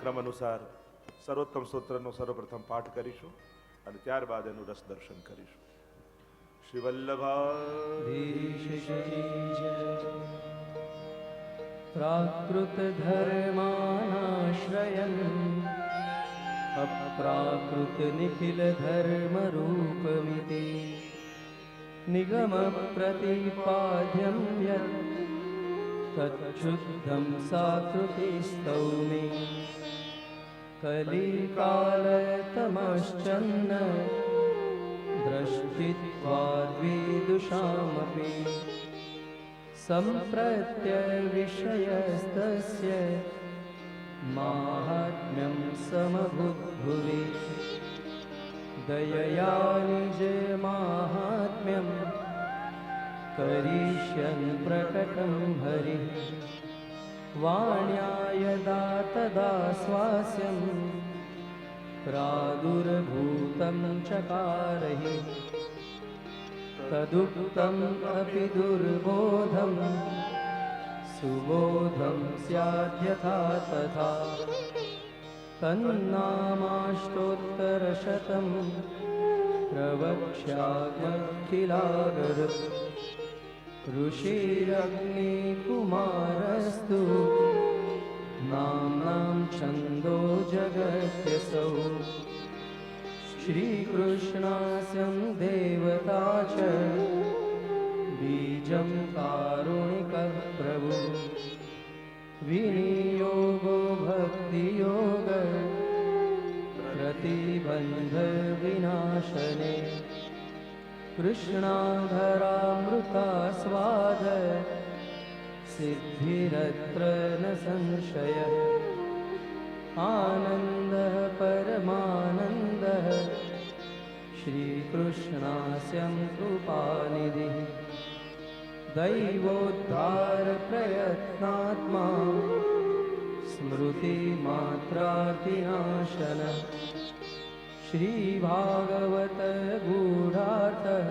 ક્રમ અનુસાર સર્વોત્તમ સ્તોત્રનો સર્વપ્રથમ પાઠ કરીશું અને ત્યારબાદ એનું રસ દર્શન કરીશું. શ્રી વલ્લભા પ્રાકૃત ધર્માનાશ્રયં અપ્રાકૃત નિખિલ ધર્મ રૂપમિતિ નિગમ પ્રતિપાદ્યં યત તચ્છુદ્ધં સાકૃતિ સ્તૌમિ કલિકાલતમશ્ચન્ન દ્રષ્ટિત્વાદ્વિદુષામપि सम्प्रत्यविषयस्तस्य माहात्म्यं समभूद्भुवि दयया निजमाहात्म्यं करिष्यन् प्रकटं हरिः वाण्या यदा तदा स्वास्यं प्रादुर्भूतं चकारहि तदुक्तम् अपि दुर्बोधं सुबोधं स्याद्यथा तथा तन्नामाष्टोत्तरशतं प्रवक्ष्यामखिलागरत् ऋषिरग्निकुमारस्तु नाम्नां छन्दो जगत्यसौ श्रीकृष्णास्यं देवता च बीजं कारुणिकः प्रभु विनियोगो भक्तियोग प्रतिबन्धविनाशने कृष्णाधरामृतास्वाद सिद्धिरत्र न संशयः आनन्दः परमानन्दः श्रीकृष्णास्यं कृपानिधिः दैवोद्धारप्रयत्नात्मा स्मृतिमात्रातिनाशनः श्रीभागवत गूढार्थः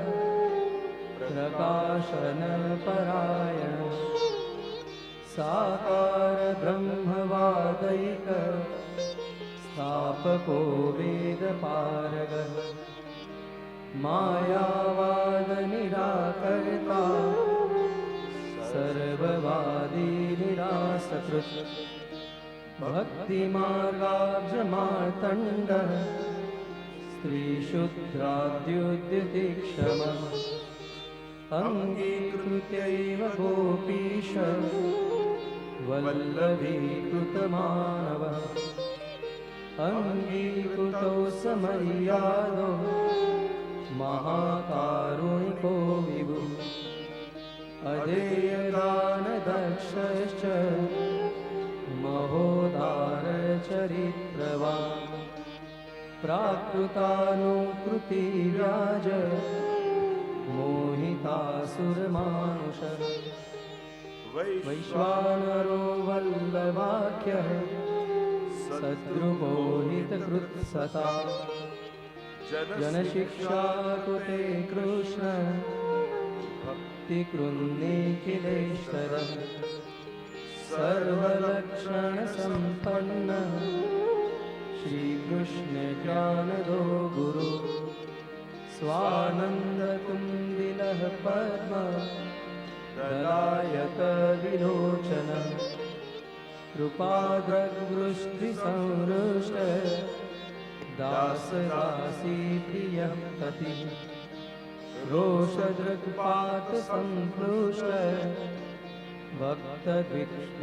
प्रकाशनपरायणः साकार ब्रह्मवादैक स्थापको वेदपारगः मायावाद निराकर्ता सर्ववादी निरासकृत् भक्तिमार्गाब्जमार्तण्डः स्त्रीशूद्राद्युतिक्षमः अङ्गीकृत्यैव गोपीश वल्लभीकृतमानवः अङ्गीकृतो समर्यादो महाकारुणिको विभुः अधेयदानदक्षश्च महोदारचरित्रवान् प्राकृतानुकृतिव्याज मोहितासुरमानुषः वैश्वानरो वल्लभाख्यः सद्रुमोहितकृत्सता जनशिक्षाकृते कृष्ण भक्तिकृन्निखिलेश्वरः सर्वलक्षणसम्पन्नः श्रीकृष्णज्ञानदो गुरु स्वानन्दतुन्दिलः पद्म दलायतविलोचनः कृपाद्रवृष्टिसंहृष्ट दासदासीप्रियः पतिः रोषदृक्पातसम्प्लुष्ट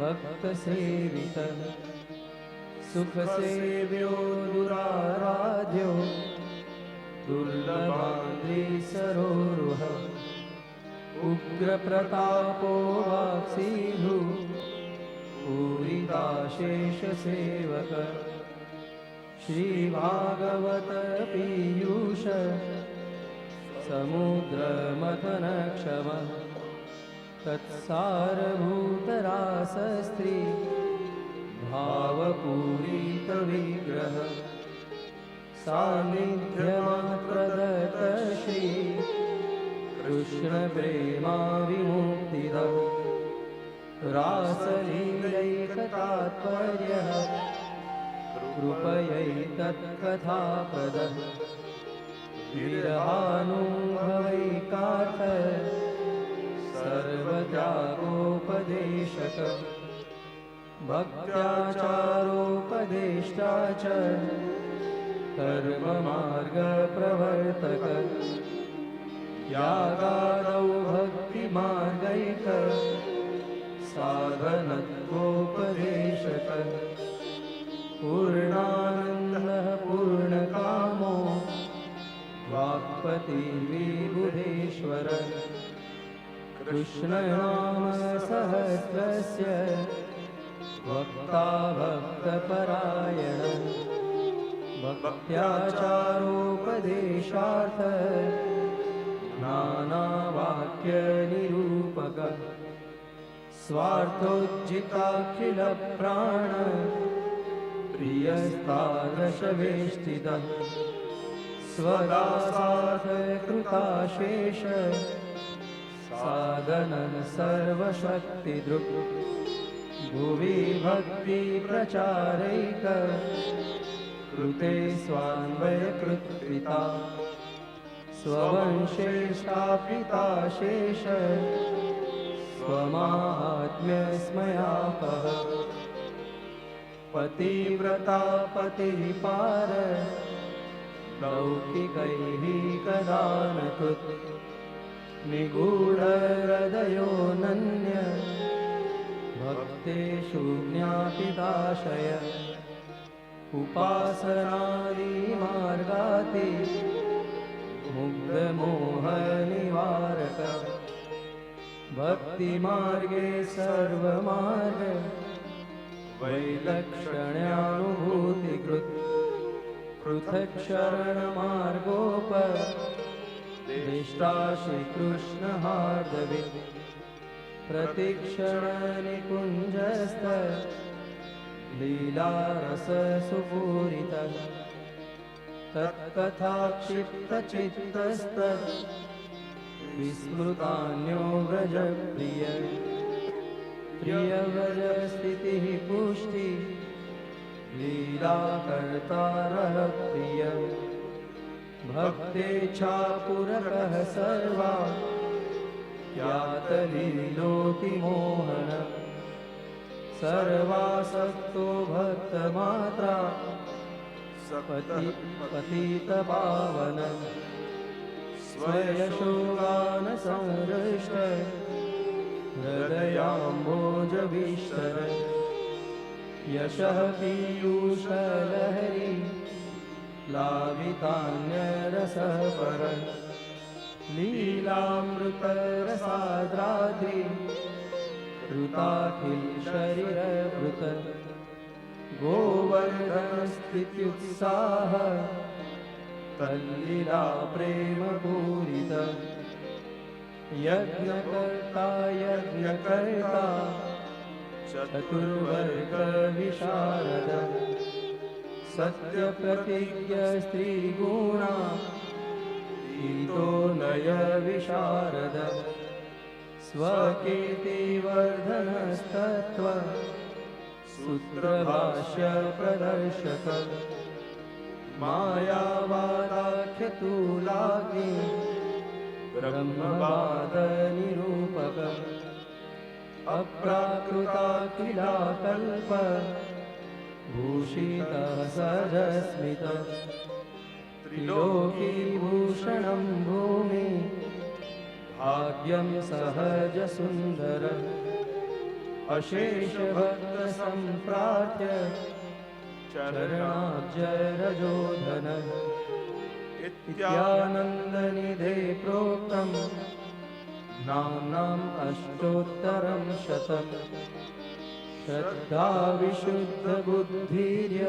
भक्तसेवितः सुखसेव्यो दुराराध्यो दुर्लभाद्रिसरोरुह उग्रप्रतापो वाक्सीधु पूरिताशेषसेवक श्रीभागवत पीयूष समुद्रमथनक्षमः तत्सारभूतरासस्त्री भावपूरितविग्रह सान्निध्यमात्रदत्त श्री कृष्णप्रेमाविमुक्तिदः रासलीलैकतात्पर्यः कृपयैतत्कथाप्रदः विरहानुभवैकार्थ सर्वत्यागोपदेशक भक्त्याचारोपदेष्टा च कर्ममार्गप्रवर्तक यागादौ भक्तिमार्गैक साधनत्वोपदेशक पूर्णानन्दः पूर्णकामो वाक्पति विबुधेश्वर कृष्णनाम सहस्रस्य वक्ता भक्तपरायण भक्त्याचारोपदेशार्थ नानावाक्यनिरूपक स्वार्थोज्जिताखिलप्राण प्रियस्तादशवेष्टितः स्वदासार्थकृताशेष साधनं सर्वशक्तिदृक् भुवि भक्तिप्रचारैक कृते स्वान्वयकृत्पिता स्ववंशेष्टापिताशेष स्वमाहात्म्यस्मयापः पतिव्रता पतिपार लौकिकैः कदानकृत् निगूढहृदयोऽनन्य भक्तेषु ज्ञापिताशय उपासनादिमार्गाति मुग्धमोहनिवारक भक्तिमार्गे सर्वमार्ग वैलक्षण्यानुभूतिकृत् पृथक् शरणमार्गोपदेष्टा श्रीकृष्णहार्दवे प्रतिक्षणनिकुञ्जस्थ लीलारससुपूरितः तत्कथाक्षिप्तचित्तस्त विस्मृतान्यो व्रजप्रिय प्रियव्रजस्थितिः पुष्टि लीलाकर्तारः प्रिय भक्तेच्छापूरकः सर्वा ज्ञातलीलोतिमोहन सर्वासक्तो भक्तमात्रा पतितपावन स्वयशोगानसंहृष्ट हृदयाम्भोजविष्टर यशः पीयूषलहरी लावितान्यरसः पर लीलामृतरसाद्राद्रि कृताखिलशरीरभृत गोवर्धनस्थित्युत्साह तल्लीला प्रेमपूरित यज्ञकर्ता यज्ञकर्ता चतुर्वर्गविशारद सत्यप्रतिज्ञ स्त्रीगुणा ईतो नय विशारद स्वकीर्तिवर्धनस्तत्त्व सूत्रभाष्य प्रदर्शक मायावादाख्यतुलाग्नि ब्रह्मवादनिरूपक अप्राकृताखिलाकल्प भूषितः सहजस्मित त्रिलोकीभूषणं भूमि भाग्यं सहजसुन्दर अशेषभक्तसम्प्रार्थ्य चरणाब्जरजोधन इत्यानन्दनिधे प्रोक्तं नाम्नाम् अष्टोत्तरं शतम् श्रद्धाविशुद्धबुद्धिर्य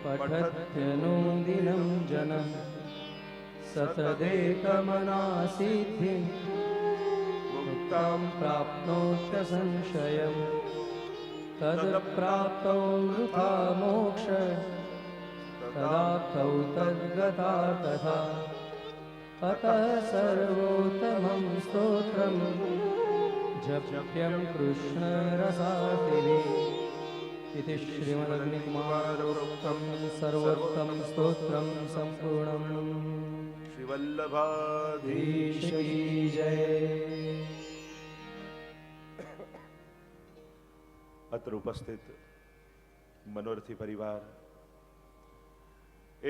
पठत्यनुदिनं जनः सतदेकमनासिद्धिं मुक्तां प्राप्नोत्यसंशयम् तत्प्राप्तौ वृथा मोक्ष तदाप्तौ तद्गता तथा अतः सर्वोत्तमं स्तोत्रं जप्यं कृष्णरसातिभिः इति श्रीमदग्निकुमारौ સ્તોત્રમ સંપૂર્ણમ. શ્રી વલ્લભાધીશ કી જય. અત્ર ઉપસ્થિત મનોરથી પરિવાર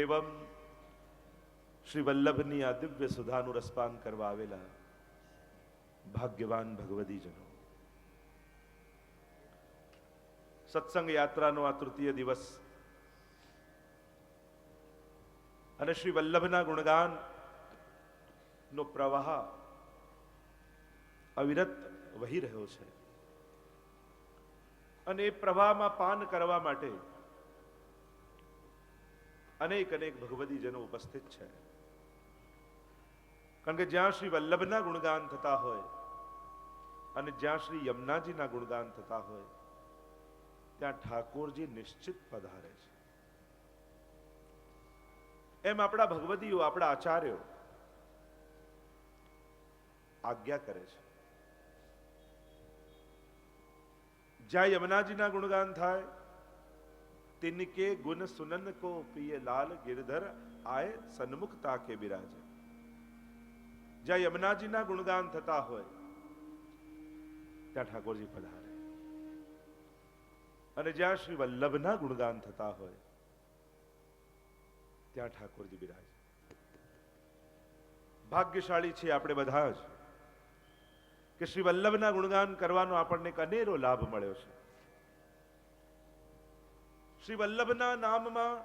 એવં શ્રી વલ્લભની આ દિવ્ય સુધાનું રસપાન કરવા આવેલા ભાગ્યવાન ભગવદીજનો, સત્સંગ યાત્રાનો આ તૃતીય દિવસ અને શ્રી વલ્લભના ગુણગાન નો પ્રવાહ અવિરત વહી રહ્યો છે અને એ પ્રવાહમાં પાન કરવા માટે અનેક અનેક ભગવદીજનો ઉપસ્થિત છે. કારણ કે જ્યાં શ્રી વલ્લભના ગુણગાન થતા હોય અને જ્યાં શ્રી યમુનાજીના ગુણગાન થતા હોય ત્યાં ઠાકોરજી નિશ્ચિત પધારે છે. એમ આપણા ભગવદીઓ, આપણા આચાર્યો આજ્ઞા કરે છે. જ્યાં યમુનાજીના ગુણગાન થાય तिनके गुण सुनन को पिय लाल गिरधर आए सन्मुखता के बिराजे. જ્યાં યમુનાજીના ગુણગાન થતા હોય ત્યાં ઠાકોરજી પધારે અને જ્યાં શ્રી વલ્લભના ગુણગાન થતા હોય ત્યાં ઠાકોરજી બિરાજે. ભાગ્યશાળી છે આપણે બધા જ કે શ્રી વલ્લભના ગુણગાન કરવાનો આપણને એક અનેરો લાભ મળ્યો છે. શ્રી વલ્લભના નામમાં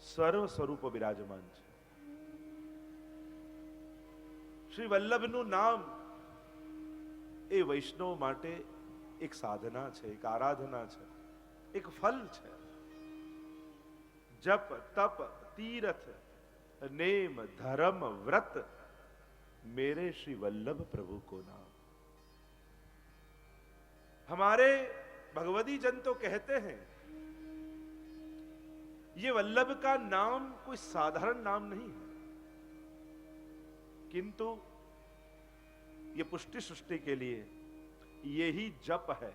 સર્વ સ્વરૂપ બિરાજમાન છે. શ્રી વલ્લભનું નામ એ વૈષ્ણવ માટે એક સાધના છે, એક આરાધના છે, એક ફલ છે. જપ તપ तीरथ नेम धर्म व्रत मेरे श्री वल्लभ प्रभु को नाम. हमारे भगवती जन तो कहते हैं ये वल्लभ का नाम कोई साधारण नाम नहीं है, किंतु ये पुष्टि सृष्टि के लिए यही जप है,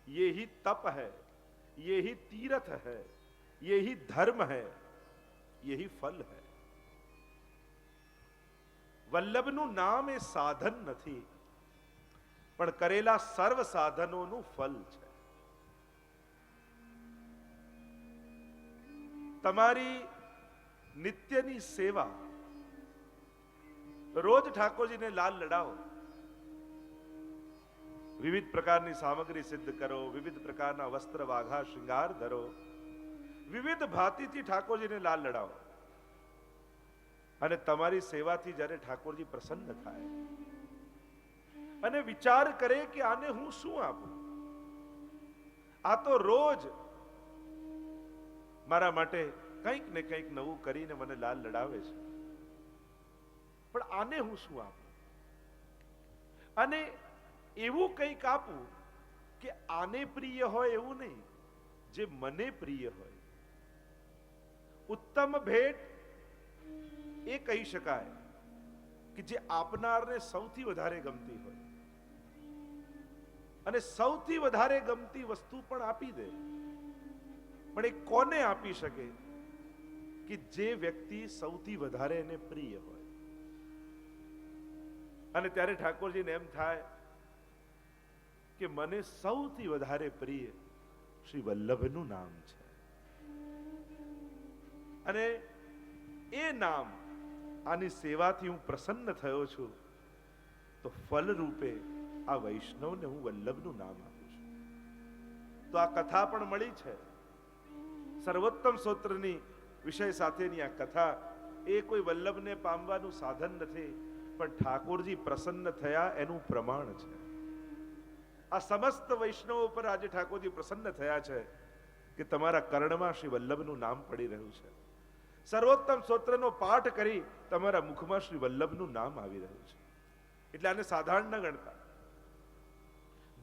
यही तप है, यही तीर्थ है, यही धर्म है, यही फल है. વલ્લભનું નામ એ સાધન નથી, પણ કરેલા સર્વ સાધનોનું ફલ છે. તમારી નિત્યની સેવા, રોજ ઠાકોરજીને લાલ લડાવો, વિવિધ પ્રકારની સામગ્રી સિદ્ધ કરો, વિવિધ પ્રકારના વસ્ત્ર વાઘા શૃંગાર ધરો, વિવિધ ભાતીથી ઠાકોરજીને લાલ લડાવો અને તમારી સેવાથી જ્યારે ઠાકોરજી પ્રસન્ન થાય અને વિચાર કરે કે આને હું શું આપું, આ તો રોજ મારા માટે કંઈક ને કંઈક નવું કરીને મને લાલ લડાવે છે, પણ આને હું શું આપું, અને એવું કંઈક આપું કે આને પ્રિય હોય એવું નહીં, જે મને પ્રિય હોય. ઉત્તમ ભેટ એ કહી શકાય કે જે આપનારને સૌથી વધારે ગમતી હોય અને સૌથી વધારે ગમતી વસ્તુ પણ આપી દે. પણ એ કોને આપી શકે કે જે વ્યક્તિ સૌથી વધારે એને પ્રિય હોય. અને ત્યારે ઠાકોરજીને એમ થાય કે મને સૌથી વધારે પ્રિય શ્રી વલ્લભનું નામ છે, અને એ નામ, આની સેવાથી હું પ્રસન્ન થયો છું, તો ફલ રૂપે આ વૈષ્ણવને હું વલ્લભનું નામ આપું છું. તો આ કથા પણ મળી છે. સર્વોત્તમ સ્તોત્રની વિષય સાથેની આ કથા એ કોઈ વલ્લભને પામવાનું સાધન નથી, પણ ઠાકોરજી પ્રસન્ન થયા એનું પ્રમાણ છે. આ સમસ્ત વૈષ્ણવો પર આજે ઠાકોરજી પ્રસન્ન થયા છે કે તમારા કર્ણમાં શ્રી વલ્લભનું નામ પડી રહ્યું છે. સર્વોત્તમ સ્તોત્રનો પાઠ કરી તમારા મુખમાં શ્રી વલ્લભનું નામ આવી રહ્યું છે. એટલે આને સાધારણ ન ગણતા.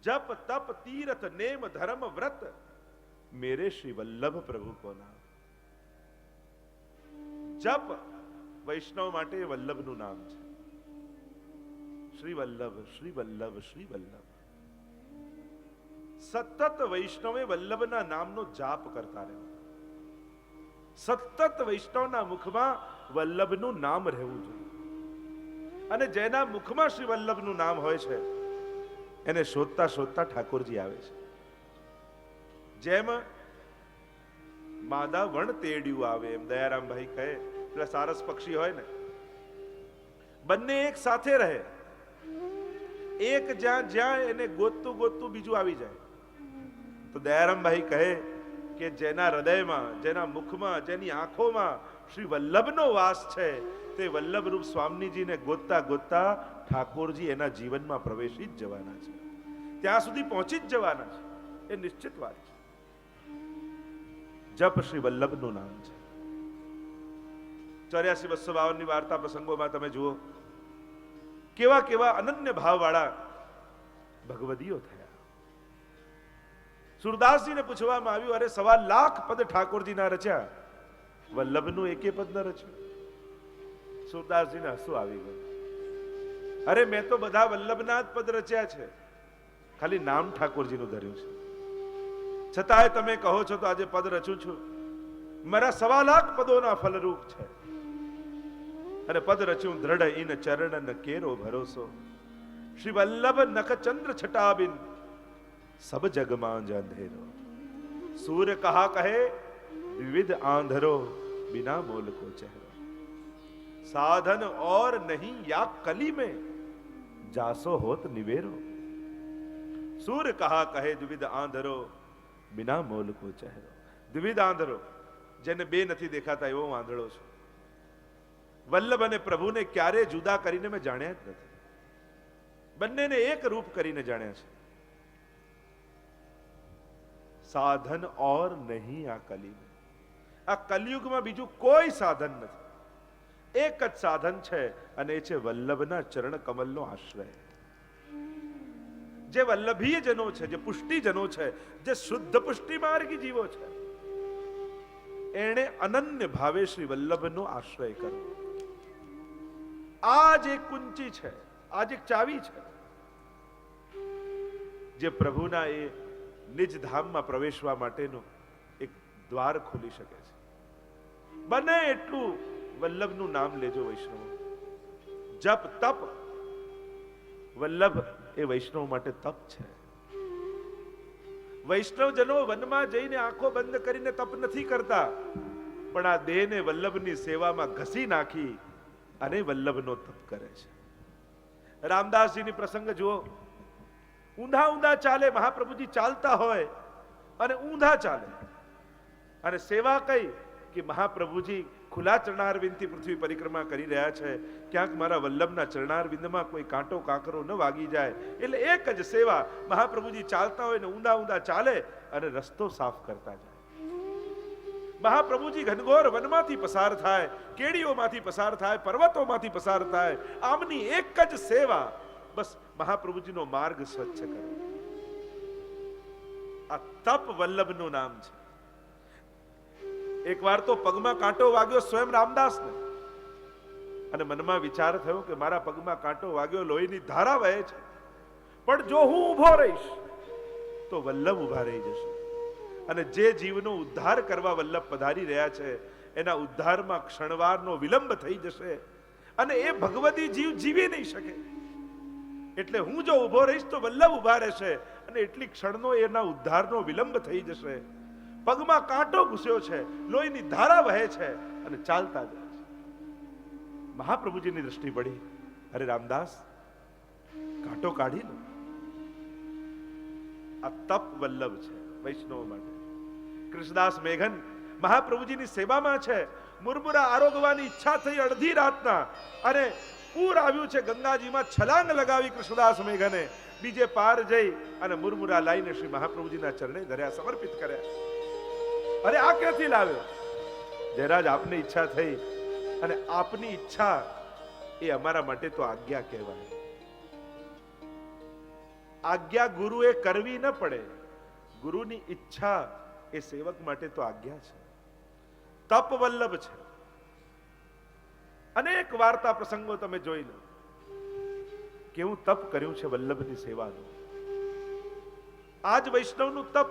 જપ તપ તીર્થ નેમ ધર્મ વ્રત મેરે શ્રી વલ્લભ પ્રભુ કો નામ. જપ વૈષ્ણવ માટે વલ્લભનું નામ છે. શ્રી વલ્લભ, શ્રી વલ્લભ, શ્રી વલ્લભ. સતત વૈષ્ણવે વલ્લભના નામનો જાપ કરતા રહેવા. સતત વૈષ્ણવના મુખમાં વલ્લભનું નામ રહેવું જોઈએ. અને જેના મુખમાં શ્રી વલ્લભનું નામ હોય છે એને શોધતા શોધતા ઠાકોરજી આવે છે. જેમ માદા વણ તેડ્યું આવે એમ દયારામભાઈ કહે, પેલા સારસ પક્ષી હોય ને, બંને એક સાથે રહે, એક જ્યાં જ્યાં એને ગોતતું ગોતતું બીજું આવી જાય. તો દયારામભાઈ કહે કે જેના હૃદયમાં, જેના મુખમાં, જેની આંખોમાં શ્રી વલ્લભનો વાસ છે, તે વલ્લભ રૂપ સ્વામીજીને ગોતતા ગોતતા ઠાકોરજી એના જીવનમાં પ્રવેશી જ જવાના છે, ત્યાં સુધી પહોંચી જ જવાના છે. એ નિશ્ચિત વાત છે. જપ શ્રી વલ્લભનું નામ છે. 84-252 ની વાર્તા પ્રસંગોમાં તમે જુઓ કેવા કેવા અનન્ય ભાવવાળા ભગવદીઓ થયા. સુરદાસજીને પૂછવામાં આવ્યું, અરે 1.25 લાખ પદ ઠાકોરજીના રચ્યા, વલ્લભનું એકે પદ ન રચ્યું. સુરદાસજીને હસવું આવી ગયું. અરે મેં તો બધા વલ્લભના જ પદ રચ્યા છે, ખાલી નામ ઠાકોરજીનું ધર્યું છે. છતાંય તમે કહો છો તો આજે પદ રચું છું. મારા 1.25 લાખ પદોના ફલરૂપ છે. અને પદ રચ્યું દ્રઢ ઇન ચરણ ન કેરો ભરોસો, શ્રી વલ્લભ નખ ચંદ્ર છટાબિન સબ જગમાં જ અંધેરો. સૂર કહા કહે વિવિધ આંધરો, बिना मोल को चेहरा, साधन और नहीं या कली में जासो होत निवेरो. सूर कहा કહે દ્વિવિધ આંધરો, बिना मोल को चेहरो. દ્વિવિધ આંધરો, જેને બે નથી દેખાતા એવો આંધળો છે. વલ્લભ અને પ્રભુને ક્યારે જુદા કરીને મેં જાણ્યા જ નથી, બંનેને એક રૂપ કરીને જાણ્યા છે. સાધન ઓર નહીં આ કલી में, આ કલયુગમાં બીજું કોઈ સાધન નથી, એક જ સાધન છે અને એ છે વલ્લભના ચરણ કમલનો આશ્રય. જે વલ્લભીય જનો છે, જે પુષ્ટિજનો છે, જે શુદ્ધ પુષ્ટિ માર્ગી જીવો છે, એણે અનન્ય ભાવે શ્રી વલ્લભનો આશ્રય કરવો. આ જ એક કુંચી છે, આ જ એક ચાવી છે, જે પ્રભુના એ નિજ ધામમાં પ્રવેશવા માટેનું એક દ્વાર ખોલી શકે છે. બને એટલું વલ્લભનું નામ લેજો વૈષ્ણવ. જપ તપ, વલ્લભ એ વૈષ્ણવ માટે તપ છે. વૈષ્ણવજનો વનમાં જઈને આંખો બંધ કરીને તપ નથી કરતા, પણ આ દેહને વલ્લભની સેવામાં ઘસી નાખી અને વલ્લભનો તપ કરે છે. રામદાસજીની પ્રસંગ જુઓ, ઊંધા ઊંધા ચાલે, મહાપ્રભુજી ચાલતા હોય અને ઊંધા ચાલે, અને સેવા કઈ કે મહાપ્રભુજી ખુલ્લા ચરણારવિંદથી પૃથ્વી પરિક્રમા કરી રહ્યા છે, ક્યાંક મારા વલ્લભના ચરણારવિંદમાં કોઈ કાંટો કાંકરો ન વાગી જાય. એટલે એક જ સેવા, મહાપ્રભુજી ચાલતા હોય ને ઊંધા ઊંધા ચાલે અને રસ્તો સાફ કરતા જાય. મહાપ્રભુજી ઘનઘોર વનમાંથી પસાર થાય, કેડીઓમાંથી પસાર થાય, પર્વતોમાંથી પસાર થાય, આમની એક જ સેવા, બસ મહાપ્રભુજીનો માર્ગ સ્વચ્છ કરો. આ તપ વલ્લભનું નામ છે. એક વાર તો પગમાં કાંટો વાગ્યો સ્વયં રામદાસને, અને મનમાં વિચાર થયો કે મારા પગમાં કાંટો વાગ્યો, લોહીની ધારા વહે છે, પણ જો હું ઊભો રહીશ તો વલ્લભ ઊભા રહી જશે. અને જે જીવનો ઉદ્ધાર કરવા વલ્લભ પધારી રહ્યા છે, એના ઉદ્ધારમાં ક્ષણવારનો વિલંબ થઈ જશે અને એ ભગવદી જીવ જીવી નહીં શકે. એટલે હું જો ઊભો રહીશ તો વલ્લભ ઊભા રહેશે અને એટલી ક્ષણનો એના ઉદ્ધારનો વિલંબ થઈ જશે. પગમાં કાંટો ઘૂસ્યો છે, લોહીની ધારા વહે છે અને ચાલતા જાય છે. મહાપ્રભુજીની દ્રષ્ટિ પડી, અરે રામદાસ, કાંટો કાઢી લો. આ તપ વલ્લભ છે વૈષ્ણવ માટે. કૃષ્ણદાસ મેઘન મહાપ્રભુજીની સેવામાં છે. મુરમુરા આરોગવાની ઈચ્છા થઈ અડધી રાતના, અને પૂર આવ્યું છે ગંગાજીમાં. છલાંગ લગાવી કૃષ્ણદાસ મેઘને, બીજે પાર જઈ અને મુરમુરા લાઈને શ્રી મહાપ્રભુજીના ચરણે ધર્યા, સમર્પિત કર્યા. અરે આ ક્યાંથી લાવ્યો? જયરાજ, આપની ઈચ્છા થઈ, અને આપની ઈચ્છા એ અમારા માટે તો આજ્ઞા કહેવાય. આજ્ઞા ગુરુએ કરવી ન પડે, ગુરુની ઈચ્છા એ સેવક માટે તો આજ્ઞા છે. તપ વલ્લભ છે. અનેક વાર્તા પ્રસંગો તમે જોઈ લો, કેવું તપ કર્યું છે વલ્લભની સેવાનું. આજ વૈષ્ણવનું તપ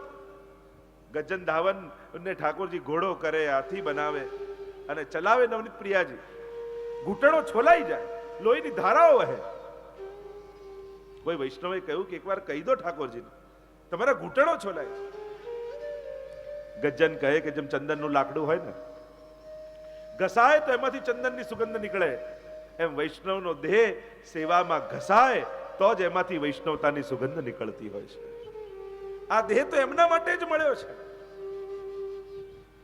ગજન ધાવન ને ઠાકોરજી ઘોડો કરે, હાથી બનાવે અને ચલાવે નવનીત પ્રિયાજી. ઘૂંટણો છોલાઈ જાય, લોહીની ધારાઓ વહે. કોઈ વૈષ્ણવે કહ્યું કે એકવાર કહી દો ઠાકોરજીને, તમારા ઘૂંટણો છોલાય. ગજન કહે કે જેમ ચંદનનું લાકડું હોય ને, ઘસાય તો એમાંથી ચંદનની સુગંધ નીકળે, એમ વૈષ્ણવનો દેહ સેવામાં ઘસાય તો જ એમાંથી વૈષ્ણવતાની સુગંધ નીકળતી હોય છે. આ દેહ તો એમના માટે જ મળ્યો છે.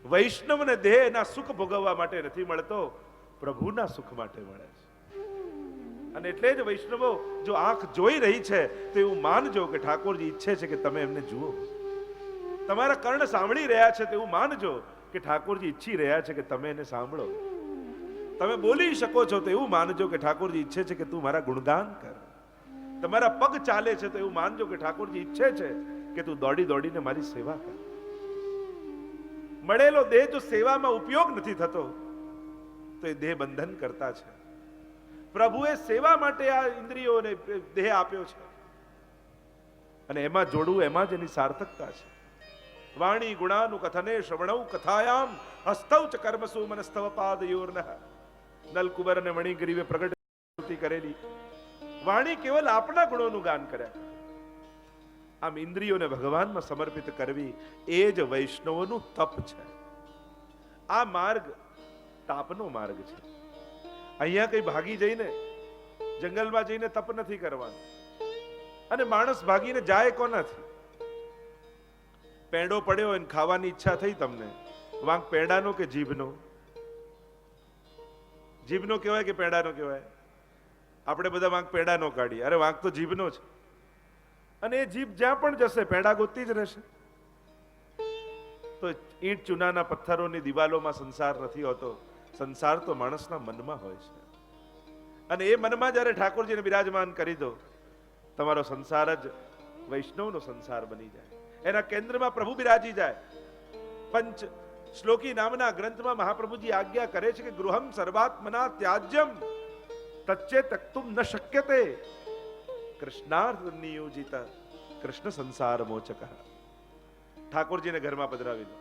વૈષ્ણવને દેહ એના સુખ ભોગવવા માટે નથી મળતો, પ્રભુના સુખ માટે મળે છે. અને એટલે જ વૈષ્ણવો જો આંખ જોઈ રહી છે તો એવું માનજો કે ઠાકોરજી ઈચ્છે છે કે તમે એમને જુઓ. તમારા કર્ણ સાંભળી રહ્યા છે તો એવું માનજો કે ઠાકોરજી ઈચ્છી રહ્યા છે કે તમે એને સાંભળો. તમે બોલી શકો છો તો એવું માનજો કે ઠાકોરજી ઈચ્છે છે કે તું મારા ગુણગાન કર. તમારા પગ ચાલે છે તો એવું માનજો કે ઠાકોરજી ઈચ્છે છે કે તું દોડી દોડીને મારી સેવા કર. મળેલો દેહ જો સેવામાં ઉપયોગ નથી થતો તો એ દેહ બંધન કરતા છે. પ્રભુએ સેવા માટે આ ઇન્દ્રિયોને દેહ આપ્યો છે અને એમાં જોડવું, એમાં જ એની સાર્થકતા છે. વાણી ગુણાનું કથને શ્રવણૌ કથાયામ હસ્તૌ ચ કર્મસુ મનસ્તવ પાદયોર્નઃ. નલકુબર અને મણિગ્રીવે પ્રગટ કરેલી વાણી કેવલ આપણા ગુણોનું ગાન કર્યા. આમ ઇન્દ્રિયોને ભગવાનમાં સમર્પિત કરવી એ જ વૈષ્ણવોનું તપ છે. આ માર્ગ તાપનો માર્ગ છે. અહીંયા કઈ ભાગી જઈને જંગલમાં જઈને તપ નથી કરવાનું. અને માણસ ભાગીને જાય કોનાથી? પેંડો પડ્યો હોય ખાવાની ઈચ્છા થઈ તમને, વાંક પેંડાનો કે જીભનો? જીભનો કહેવાય કે પેંડાનો કહેવાય? આપણે બધા વાંક પેંડાનો કાઢીએ. અરે વાંક તો જીભનો છે. અને એ જીભ જ્યાં પણ જશે પેંડા ગોતતી જ રહેશે. તો ઈંટ ચૂનાના પથ્થરોની દિવાલોમાં સંસાર નથી હોતો, સંસાર તો માણસના મનમાં હોય છે. અને એ મનમાં જ્યારે ઠાકોરજીને બિરાજમાન કરી દો, તમારો સંસાર જ વૈષ્ણવનો સંસાર બની જાય. એના કેન્દ્રમાં પ્રભુ બિરાજી જાય. પંચ શ્લોકી નામના ગ્રંથમાં મહાપ્રભુજી આજ્ઞા કરે છે કે ગૃહમ સર્વાત્મના ત્યાજ્યમ તચ્ચે તક્તુમ ન શક્યતે કૃષ્ણાર્થ નિયોજિત કૃષ્ણ સંસાર મોચક. ઠાકોરજીને ઘરમાં પધરાવી લો.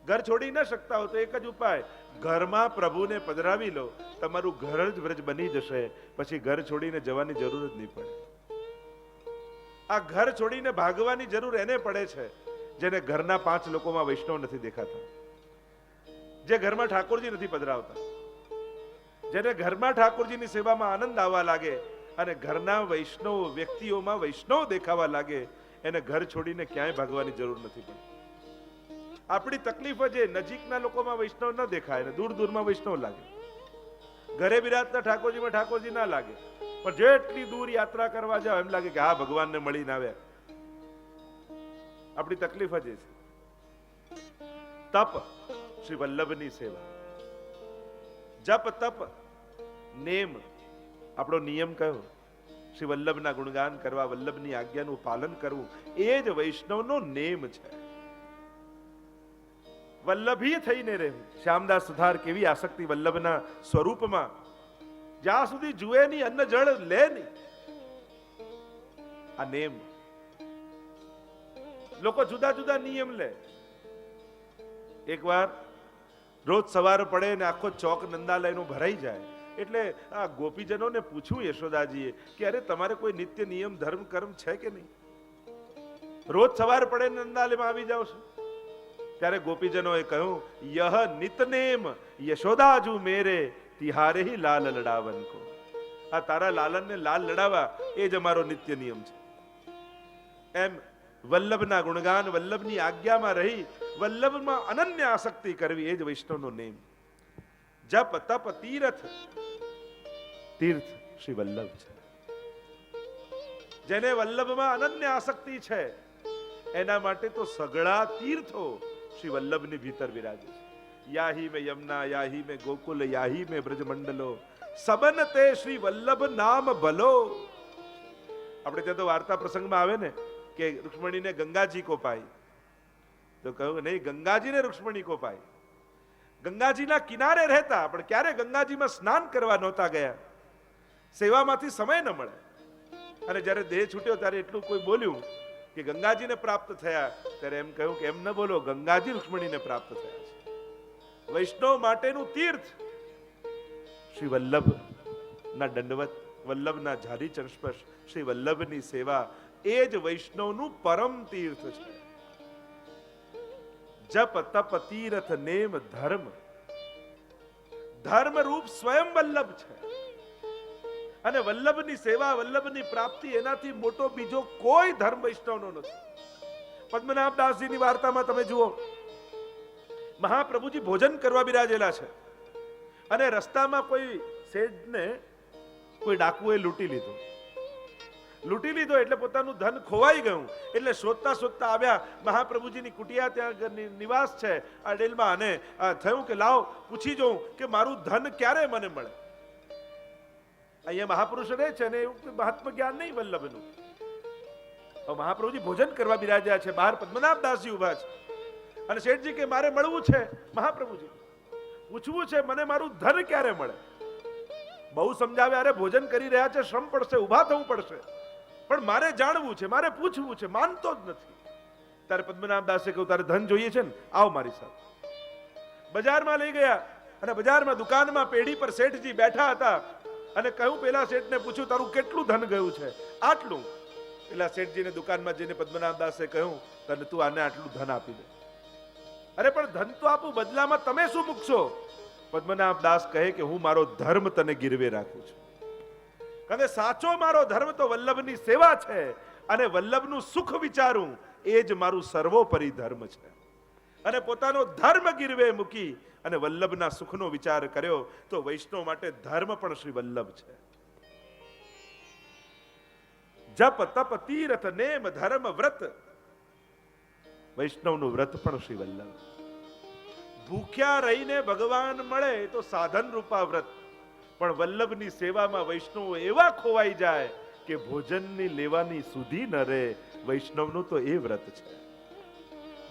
ઘર છોડી ન શકતા હો તો એક જ ઉપાય, ઘરમાં પ્રભુને પધરાવી લો. તમારું ઘર જ વ્રજ બની જશે. પછી ઘર છોડીને જવાની જરૂર જ નહીં પડે. આ ઘર છોડીને ભાગવાની જરૂર એને પડે છે જેને ઘરના 5 લોકોમાં વૈષ્ણવ નથી દેખાતા, જે ઘરમાં ઠાકોરજી નથી પધરાવતા, જેને ઘરમાં ઠાકોરજીની સેવામાં આનંદ આવવા લાગે અને ઘરના વૈષ્ણવ વ્યક્તિઓમાં વૈષ્ણવ દેખાવા લાગે, એને ઘર છોડીને ક્યાંય ભાગવાની જરૂર નથી પડતી. આપણી તકલીફ જ નજીકના લોકોમાં વૈષ્ણવ ન દેખાય ને દૂર દૂરમાં વૈષ્ણવ લાગે. ઘરે બિરાજતા ઠાકોરજીમાં ઠાકોરજી ના લાગે, પણ જેટલી દૂર યાત્રા કરવા જાવ એમ લાગે કે હા ભગવાનને મળીને આવ્યા. આપણી તકલીફ જ છે. તપ શ્રી વલ્લભની સેવા, જપ તપ નેમ, આપણો નિયમ કયો? શ્રી વલ્લભના ગુણગાન કરવા, વલ્લભની આજ્ઞાનું પાલન કરવું, એ જ વૈષ્ણવનો નેમ છે. વલ્લભી થઈને રહેવું. શ્યામદાસ સુથાર કેવી આસક્તિ વલ્લભના સ્વરૂપમાં, જ્યાં સુધી જુએ નહીં, અન્ન જળ લે નહીં. આ નેમ. લોકો જુદા જુદા નિયમ લે. એકવાર રોજ સવાર પડે ને આખો ચોક નંદાલયનો ભરાઈ જાય એટલે આ ગોપીજનોને પૂછ્યું યશોદાજીએ કે અરે તમારે કોઈ નિત્ય નિયમ ધર્મ કર્મ છે કે નહીં? રોજ સવાર પડે નંદાલયમાં આવી જાવ છો. ત્યારે ગોપીજનોએ કહ્યું યહ નિતનેમ યશોદાજુ મેરે તિહારે હી લાલ લડાવન કો. આ તારા લાલનને લાલ લડાવવા એ જ અમારો નિત્ય નિયમ છે. એમ વલ્લભના ગુણગાન, વલ્લભની આજ્ઞામાં રહી વલ્લભમાં અનન્ય આસક્તિ કરવી, એ જ વૈષ્ણવનો નેમ. જપ તપ તીર્થ, તીર્થ શ્રી વલ્લભ છે. જેને વલ્લભમાં અનન્ય આસક્તિ છે એના માટે તો સગળા તીર્થો શ્રી વલ્લભની ભીતર વિરાજે છે. યાહી મેં યમુના, યાહી મેં ગોકુલ, યાહી મેં બ્રજમંડલો, સબન તે શ્રી વલ્લભ નામ ભલો. આપણે ત્યાં તો વાર્તા પ્રસંગમાં આવે ને કે રૂક્ષ્મણીને ગંગાજી કો પાઈ, તો કહ્યું નહીં, ગંગાજીને રૂક્ષ્મણી કો પાઈ. ગંગાજીના કિનારે રહેતા પણ ક્યારે ગંગાજીમાં સ્નાન કરવા નહોતા ગયા. સેવામાંથી સમય ન મળે અને જ્યારે દેહ છૂટ્યો ત્યારે એટલું કોઈ બોલ્યું કે ગંગાજીને પ્રાપ્ત થયા, ત્યારે એમ કહ્યું કે એમ ન બોલો, ગંગાજી રૂક્ષ્મણીને પ્રાપ્ત થયા છે. વૈષ્ણવ માટેનું તીર્થ શ્રી વલ્લભ ના દંડવત, વલ્લભના ઝારી ચરણ શ્રી વલ્લભની સેવા, એ જ વૈષ્ણવનું પરમ તીર્થ છે. જપ તપ તીર્થ નેમ ધર્મ, ધર્મ રૂપ સ્વયં વલ્લભ છે. અને વલ્લભની સેવા, વલ્લભની પ્રાપ્તિ, એનાથી મોટો બીજો કોઈ ધર્મ વૈષ્ણવનો નથી. પદ્મનાભદાસજીની વાર્તામાં તમે જુઓ, મહાપ્રભુજી ભોજન કરવા બિરાજેલા છે અને રસ્તામાં કોઈ શેઠને કોઈ ડાકુએ લૂંટી લીધો એટલે પોતાનું ધન ખોવાઈ ગયું. એટલે શોધતા શોધતા આવ્યા મહાપ્રભુજીની કુટિયા, ત્યાં નિવાસ છે આ ડેલમાં, અને થયું કે લાવ પૂછી જોઉં કે મારું ધન ક્યારે મને મળે. અહીંયા મહાપુરુષ રહે છે ને એવું મહાત્મ જ્ઞાન નહીં વલ્લભનું. મહાપ્રભુજી ભોજન કરવા બિરાજ્યા છે, બહાર પદ્મનાભદાસજી ઉભા છે અને શેઠજી કે મારે મળવું છે મહાપ્રભુજી, પૂછવું છે મને મારું ધન ક્યારે મળે. બહુ સમજાવે, અરે ભોજન કરી રહ્યા છે, શ્રમ પડશે, ઉભા થવું પડશે, પણ મારે જાણવું છે, મારે પૂછવું છે, માનતો જ નથી. ત્યારે પદ્મનાભદાસે કહ્યું તારે ધન જોઈએ છે ને, આવ મારી સાથે. બજારમાં લઈ ગયા અને બજારમાં દુકાનમાં પેઢી પર શેઠજી બેઠા હતા અને કહ્યું, પેલા શેઠને પૂછ્યું તારું કેટલું ધન ગયું છે? આટલું. પેલા શેઠજીને દુકાનમાં જઈને પદ્મનાભદાસે કહ્યું, તને તું આને આટલું ધન આપી દે. અરે પણ ધન તો આપું, બદલામાં તમે શું મૂકશો? પદ્મનાભદાસ કહે કે હું મારો ધર્મ તને ગીરવે રાખું છું. કારણ કે સાચો મારો ધર્મ તો વલ્લભની સેવા છે અને વલ્લભનું સુખ વિચારું, એ જ મારું સર્વોપરી ધર્મ છે. અને પોતાનો ધર્મ ગીરવે મૂકી અને વલ્લભના સુખનો વિચાર કર્યો, તો વૈષ્ણવ માટે ધર્મ પણ શ્રી વલ્લભ છે. જપ તપ તીર્થ નેમ ધર્મ વ્રત, વૈષ્ણવનું વ્રત પણ શ્રી વલ્લભ. ભૂખ્યા રહીને ભગવાન મળે તો સાધન રૂપા વ્રત, પણ વલ્લભની સેવામાં વૈષ્ણવ એવા ખોવાઈ જાય કે ભોજનની લેવાની સુધી ન રહે. વૈષ્ણવનું તો એ વ્રત છે.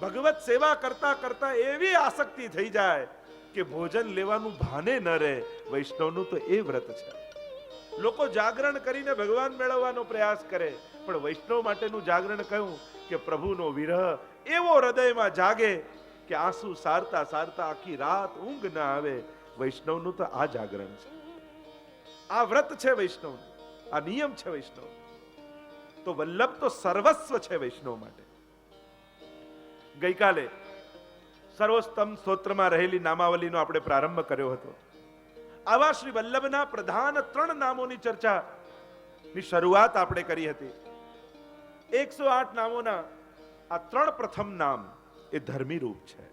ભગવત સેવા કરતા કરતા એવી આસક્તિ થઈ જાય કે ભોજન લેવાનું ભાને ન રહે. વૈષ્ણવનું તો એ વ્રત છે. લોકો જાગરણ કરીને ભગવાન મેળવવાનો પ્રયાસ કરે, પણ વૈષ્ણવ માટેનું જાગરણ કયું કે પ્રભુનો વિરહ એવો હૃદયમાં જાગે કે આંસુ સારતા સારતા આખી રાત ઊંઘ ના આવે. વૈષ્ણવનું તો આ જાગરણ છે, આ વ્રત છે વૈષ્ણવ, આ નિયમ છે વૈષ્ણવ. તો વલ્લભ તો સર્વસ્વ છે વૈષ્ણવ માટે. ગઈકાલે સર્વોત્તમ સ્તોત્રમાં રહેલી નામાવલીનો આપણે પ્રારંભ કર્યો હતો. આવા શ્રી વલ્લભના પ્રધાન 3 નામોની ચર્ચાની શરૂઆત આપણે કરી હતી. 108 નામોના આ 3 પ્રથમ નામ એ ધર્મી રૂપ છે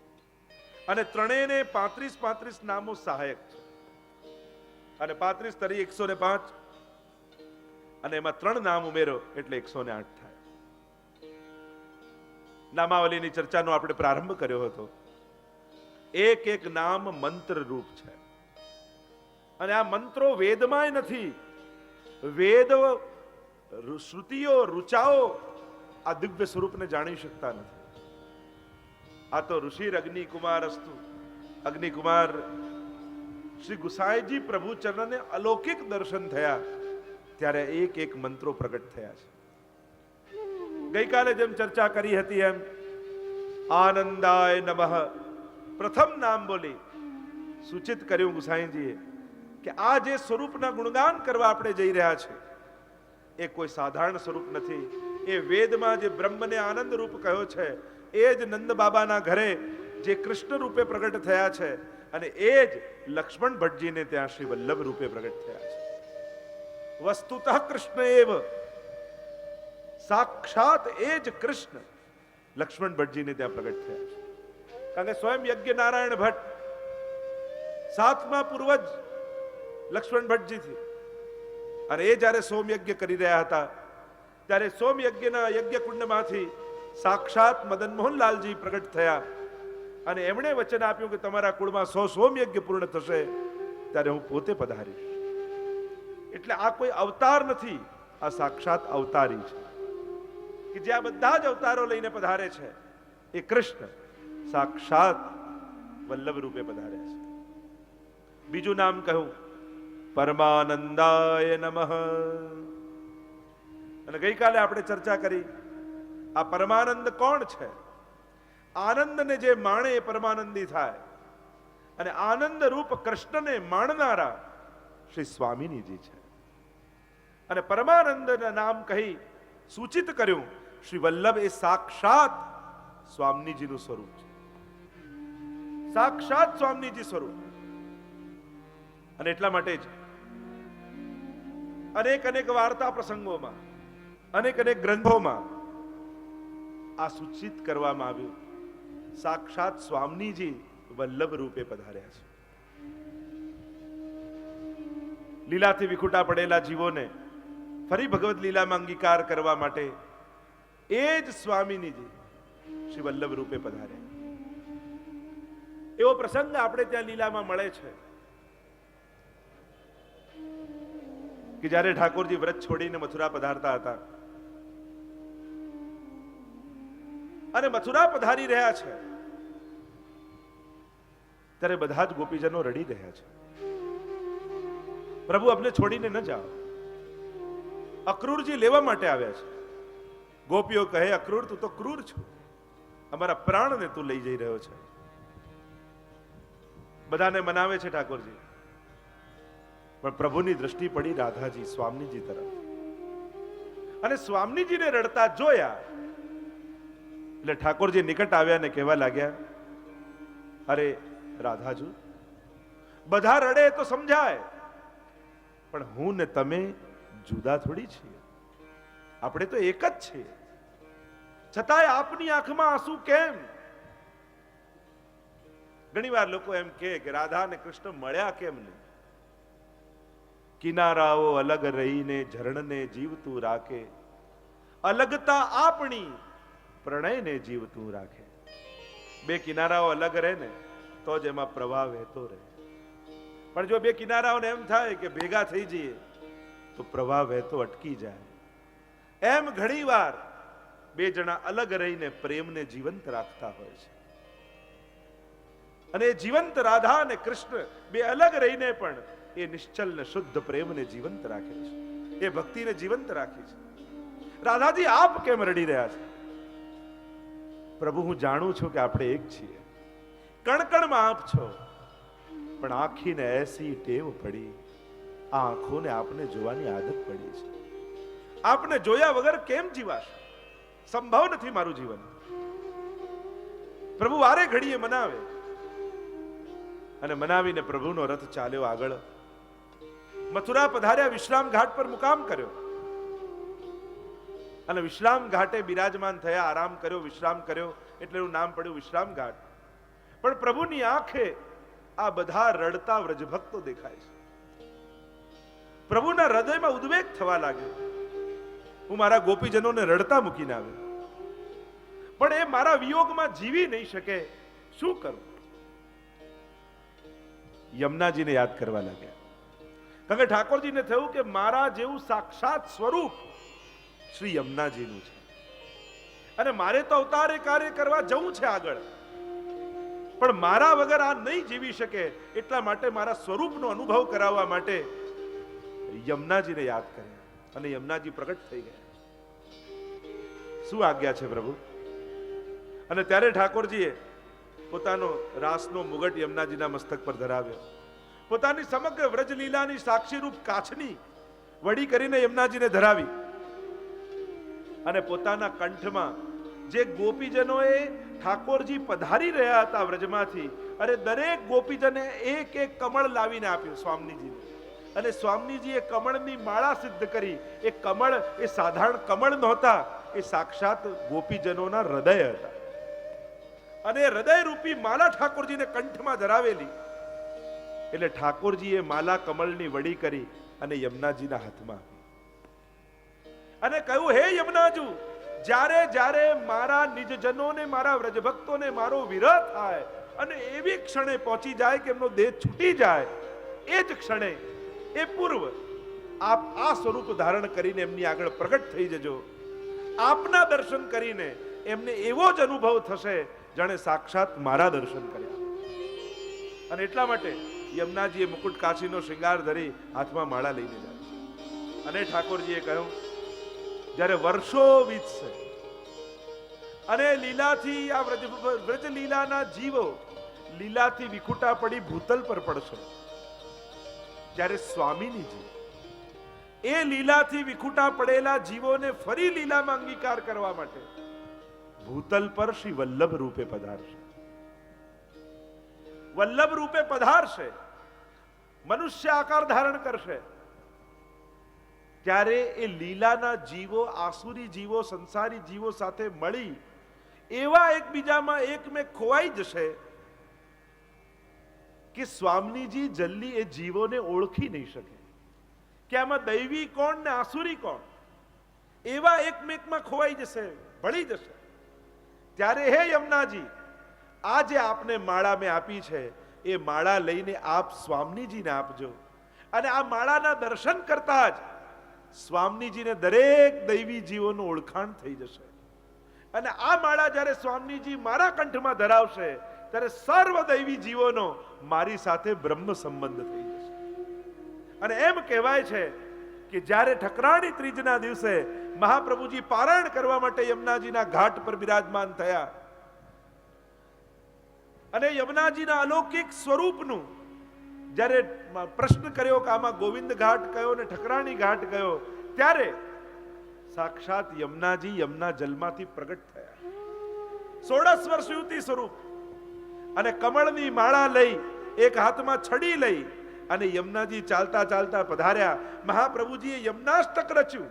અને ત્રણેયને 35 નામો સહાયક છે. અને 35 તરી 105 અને એમાં 3 નામ ઉમેરો એટલે 108 થાય. નામાવલીની ચર્ચાનો આપણે પ્રારંભ કર્યો હતો. એક એક નામ મંત્ર રૂપ છે અને આ મંત્રો વેદમાંય નથી. વેદ શ્રુતિઓ ઋચાઓ આ દિવ્ય સ્વરૂપને જાણી શકતા નથી. આ તો ઋષિ અગ્નિકુમાર અસ્તુ, અગ્નિકુમાર શ્રી ગુસાઈજી પ્રભુ ચરણને અલૌકિક દર્શન થયા ત્યારે એક એક મંત્રો પ્રગટ થયા છે. ગઈકાલે જેમ ચર્ચા કરી હતી એમ આનંદાય નમઃ પ્રથમ નામ બોલી સૂચિત કર્યું ગુસાઈજીએ કે આ જે સ્વરૂપના ગુણગાન કરવા આપણે જઈ રહ્યા છે એ કોઈ સાધારણ સ્વરૂપ નથી. એ વેદમાં જે બ્રહ્મને આનંદ રૂપ કહ્યો છે એ જ નંદ બાબાના ઘરે જે કૃષ્ણ રૂપે પ્રગટ થયા છે અને એ જ લક્ષ્મણ ભટ્ટજીને ત્યાં શ્રી વલ્લભ રૂપે પ્રગટ થયા છે. વસ્તુતઃ કૃષ્ણ એવ, સાક્ષાત એ જ કૃષ્ણ લક્ષ્મણ ભટ્ટજીને ત્યાં પ્રગટ થયા છે. કારણ કે સ્વયં યજ્ઞ નારાયણ ભટ્ટ 7મા પૂર્વજ લક્ષ્મણ ભટ્ટજીથી, અને એ જ્યારે સોમયજ્ઞ કરી રહ્યા હતા ત્યારે સોમયજ્ઞના યજ્ઞકુંડમાંથી સાક્ષાત મદન મોહનલાલજી પ્રગટ થયા અને એમણે વચન આપ્યું કે તમારા કુળમાં 100 સોમયજ્ઞ પૂર્ણ થશે ત્યારે હું પોતે પધારીશ. એટલે આ કોઈ અવતાર નથી, આ સાક્ષાત અવતારી છે કે જે આ બધા જ અવતારો લઈને પધારે છે. એ કૃષ્ણ સાક્ષાત વલ્લભ રૂપે પધાર્યા છે. બીજું નામ કહ્યું પરમાનંદાય નમઃ. અને ગઈકાલે આપણે ચર્ચા કરી આ પરમાનંદ કોણ છે? આનંદને જે માણે એ પરમાનંદી થાય. અને આનંદ રૂપ કૃષ્ણને માણનારા શ્રી સ્વામિનીજી છે. અને પરમાનંદના નામ કહી સૂચિત કર્યું શ્રી વલ્લભ એ સાક્ષાત સ્વામીજીનું સ્વરૂપ છે. સાક્ષાત સ્વામીજી સ્વરૂપ. અને એટલા માટે જ અનેક અનેક વાર્તા પ્રસંગોમાં, અનેક અનેક ગ્રંથોમાં આ સૂચિત કરવામાં આવ્યું. સાક્ષાત સ્વામીજી વલ્લભ રૂપે પધાર્યા છે. લીલાથી વિખૂટા પડેલા જીવોને ફરી ભગવત લીલામાં અંગીકાર કરવા માટે એ જ સ્વામીનીજી શ્રી વલ્લભ રૂપે પધાર્યા. એવો પ્રસંગ આપણે ત્યાં લીલામાં મળે છે કે જ્યારે ઠાકોરજી વ્રત છોડીને મથુરા પધારતા હતા અને મથુરા પધારી રહ્યા છે ત્યારે બધા જ ગોપીજનો રડી રહ્યા છે. પ્રભુ અમને છોડીને ન જાઓ. અક્રૂરજી લેવા માટે આવ્યા છે. ગોપીઓ કહે, અક્રૂર તું તો ક્રૂર છો, અમારા પ્રાણને તું લઈ જઈ રહ્યો છે. બધાને મનાવે છે ઠાકોરજી, પણ પ્રભુની દ્રષ્ટિ પડી રાધાજી સ્વામીજી તરફ અને સ્વામીજીને રડતા જોયા એટલે ઠાકોરજી નિકટ આવ્યા ને કહેવા લાગ્યા, અરે રાધાજુ, બધા રડે તો સમજાય, પણ હું ને તમે જુદા થોડી છીએ. આપણે તો એક જ છીએ. છતાંય આપની આંખમાં આંસુ કેમ? ઘણી વાર લોકો એમ કહે કે રાધા અને કૃષ્ણ મળ્યા કેમ નહીં? કિનારાઓ અલગ રહીને ઝરણને જીવતું રાખે, અલગતા આપણી પ્રણયને જીવતું રાખે. બે કિનારાઓ અલગ રહે ને તો જ એમાં પ્રવાહ વહેતો રહે. પણ જો બે કિનારાઓને એમ થાય કે ભેગા થઈ જઈએ તો પ્રવાહ વહેતો અટકી જાય. એમ ઘણી વાર બે જણા અલગ રહીને પ્રેમને જીવંત રાખતા હોય છે. અને જીવંત રાધા અને કૃષ્ણ બે અલગ રહીને પણ એ નિશ્ચલ ને શુદ્ધ પ્રેમને જીવંત રાખે છે. એ ભક્તિને જીવંત રાખી છે. રાધાજી આપ કેમ રડી રહ્યા છે? પ્રભુ, હું જાણું છું કે આપણે એક છીએ. કણકણમાં આપ છો, પણ આંખીને એસી ટેવ પડી, આ આંખોને આપને જોવાની આદત પડી છે. આપને જોયા વગર કેમ જીવાશે? સંભવ નથી મારું જીવન. પ્રભુ વારે ઘડીએ મનાવે અને મનાવીને પ્રભુનો રથ ચાલ્યો આગળ. મથુરા પધાર્યા, વિશ્રામ ઘાટ પર મુકામ કર્યો અને વિશ્રામ ઘાટે બિરાજમાન થયા, આરામ કર્યો, વિશ્રામ કર્યો એટલે એનું નામ પડ્યું વિશ્રામ ઘાટ. પણ પ્રભુની આંખે આ બધા રડતા વ્રજભક્તો દેખાય છે. પ્રભુના હૃદયમાં ઉદ્વેગ થવા લાગ્યો. હું મારા ગોપીજનોને રડતા મૂકીને આવ્યો, પણ એ મારા વિયોગમાં જીવી નહીં શકે, શું કરું? યમુનાજીને યાદ કરવા લાગ્યા. કારણ કે ઠાકોરજીને થયું કે મારા જેવું સાક્ષાત સ્વરૂપ શ્રી યમુનાજીનું છે અને મારે તો અવતારે કાર્ય કરવા જવું છે આગળ, પણ મારા વગર આ નહીં જીવી શકે. એટલા માટે મારા સ્વરૂપનો અનુભવ કરાવવા માટે યમુનાજીને યાદ કર્યા અને યમુનાજી પ્રગટ થઈ ગયા. શું આજ્ઞા છે પ્રભુ? અને ત્યારે ઠાકોરજીએ પોતાનો રાસનો મુગટ યમુનાજીના મસ્તક પર ધરાવ્યો. પોતાની સમગ્ર વ્રજલીલાની સાક્ષી રૂપ કાછની વડી કરીને યમુનાજીને ધરાવી અને પોતાના કંઠમાં જે ગોપીજનોએ ઠાકોરજી પધારી રહ્યા હતા વ્રજમાંથી, અરે દરેક ગોપીજને એક એક કમળ લાવીને આપ્યું સ્વામીજીને. અને સ્વામીજીએ કમળની માળા સિદ્ધ કરી. એ કમળ એ સાધારણ કમળ નહોતા, એ સાક્ષાત ગોપીજનોના હૃદય હતા. અને હૃદય રૂપી માલા ઠાકોરજીને કંઠમાં ધરાવેલી. એટલે ઠાકોરજીએ માલા કમળની વડી કરી અને યમુનાજીના હાથમાં અને કહ્યું, હે યમુનાજુ, જ્યારે જ્યારે મારા નિજજનોને, મારા વ્રજભક્તોને મારો વિરહ થાય અને એવી ક્ષણે પહોંચી જાય કે એમનો દેહ છૂટી જાય, એ જ ક્ષણે, એ પૂર્વ આપ આ સ્વરૂપ ધારણ કરીને એમની આગળ પ્રગટ થઈ જજો. આપના દર્શન કરીને એમને એવો જ અનુભવ થશે જાણે સાક્ષાત મારા દર્શન કર્યા. અને એટલા માટે યમુનાજીએ મુકુટ કાશીનો શૃંગાર ધરી હાથમાં માળા લઈને જાય. અને ઠાકોરજીએ કહ્યું, જ્યારે વર્ષો વીતશે અને લીલાથી આ વ્રજ લીલાના જીવો લીલાથી વિખુટા પડી ભૂતલ પર પડશે. જ્યારે સ્વામિનીજી એ લીલાથી વિખુટા પડેલા જીવોને ફરી લીલામાં અંગીકાર કરવા માટે ભૂતલ પર શ્રી વલ્લભ રૂપે પધારશે. વલ્લભ રૂપે પધારશે, મનુષ્ય આકાર ધારણ કરશે. ત્યારે એ લીલાના જીવો, આસુરી જીવો, સંસારી જીવો સાથે મળી એવા એકબીજામાં એકમેક ખોવાઈ જશે કે સ્વામીજી જલ્દી એ જીવોને ઓળખી નહીં શકે કે આમાં દૈવી કોણ ને આસુરી કોણ. એવા એકમેકમાં ખોવાઈ જશે, ભળી જશે. ત્યારે હે યમુનાજી, આ જે આપને માળા મેં આપી છે એ માળા લઈને આપ સ્વામીજીને આપજો. અને આ માળાના દર્શન કરતા જ સ્વામીજીને દરેક દૈવી જીવોનું ઓળખાણ થઈ જશે. અને આ માળા જ્યારે સ્વામીજી મારા કંઠમાં ધરાવશે ત્યારે સર્વ દૈવી જીવોનો મારી સાથે બ્રહ્મ સંબંધ થઈ જશે. અને એમ કહેવાય છે કે જ્યારે ઠકરાણી ત્રીજના દિવસે મહાપ્રભુજી પારાયણ કરવા માટે યમુનાજીના ઘાટ પર બિરાજમાન થયા અને યમુનાજીના અલૌકિક સ્વરૂપનું જ્યારે પ્રશ્ન કર્યો કે આમાં ગોવિંદ ઘાટ કયો ને ઠકરાણી ઘાટ કયો, ત્યારે સાક્ષાત યમુનાજી યમુના જલમાંથી પ્રગટ થયા. 16 વર્ષ યુવતી સ્વરૂપ અને કમળની માળા લઈ, એક હાથમાં છડી લઈ અને યમુનાજી ચાલતા ચાલતા પધાર્યા. મહાપ્રભુજીએ યમુનાષ્ટક રચ્યું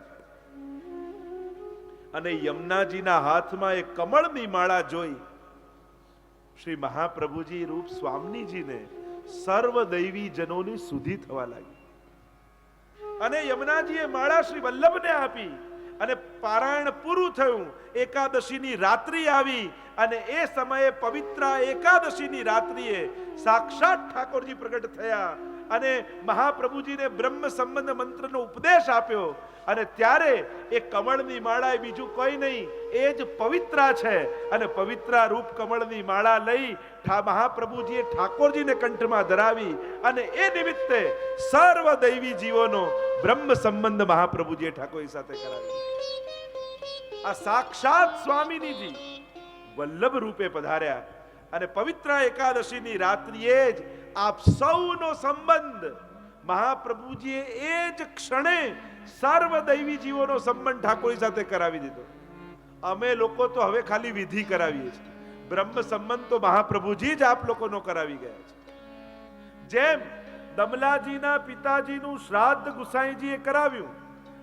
અને યમુનાજીના હાથમાં એક કમળની માળા જોઈ શ્રી મહાપ્રભુજી રૂપ સ્વામીજીને સર્વ દૈવી જનોની સુધી થવા લાગી. અને યમુનાજીએ માળા શ્રી વલ્લભને આપી અને પારાયણ પૂરું થયું. એકાદશીની રાત્રિ આવી અને એ સમયે પવિત્ર એકાદશીની રાત્રિએ સાક્ષાત ઠાકોરજી પ્રગટ થયા અને મહાપ્રભુજીને બ્રહ્મ સંબંધ મંત્રનો ઉપદેશ આપ્યો. અને ત્યારે એ કમળની માળા બીજું કોઈ નહીં, એ જ પવિત્રા છે. અને પવિત્રા રૂપ કમળની માળા લઈ મહાપ્રભુજીએ ઠાકોરજીને કંઠમાં ધરાવી અને એ નિમિત્તે સર્વ દૈવી જીવોનો બ્રહ્મ સંબંધ મહાપ્રભુજીએ ઠાકોરજી સાથે કરાવ્યો. આ સાક્ષાત સ્વામીજી વલ્લભ રૂપે પધાર્યા અને પવિત્ર એકાદશીની રાત્રિએ જ આપ સૌનો સંબંધ મહાપ્રભુજીએ એ જ ક્ષણે સર્વ દૈવી જીવોનો સંબંધ ઠાકોરજી સાથે કરાવી દીધો. અમે લોકો તો હવે ખાલી વિધિ કરાવીએ છીએ, બ્રહ્મ સંબંધ તો મહાપ્રભુજી જ આપ લોકોનો કરાવી ગયા છે. જેમ દમલાજીના પિતાજીનું શ્રાદ્ધ ગુસાઈજીએ કરાવ્યું,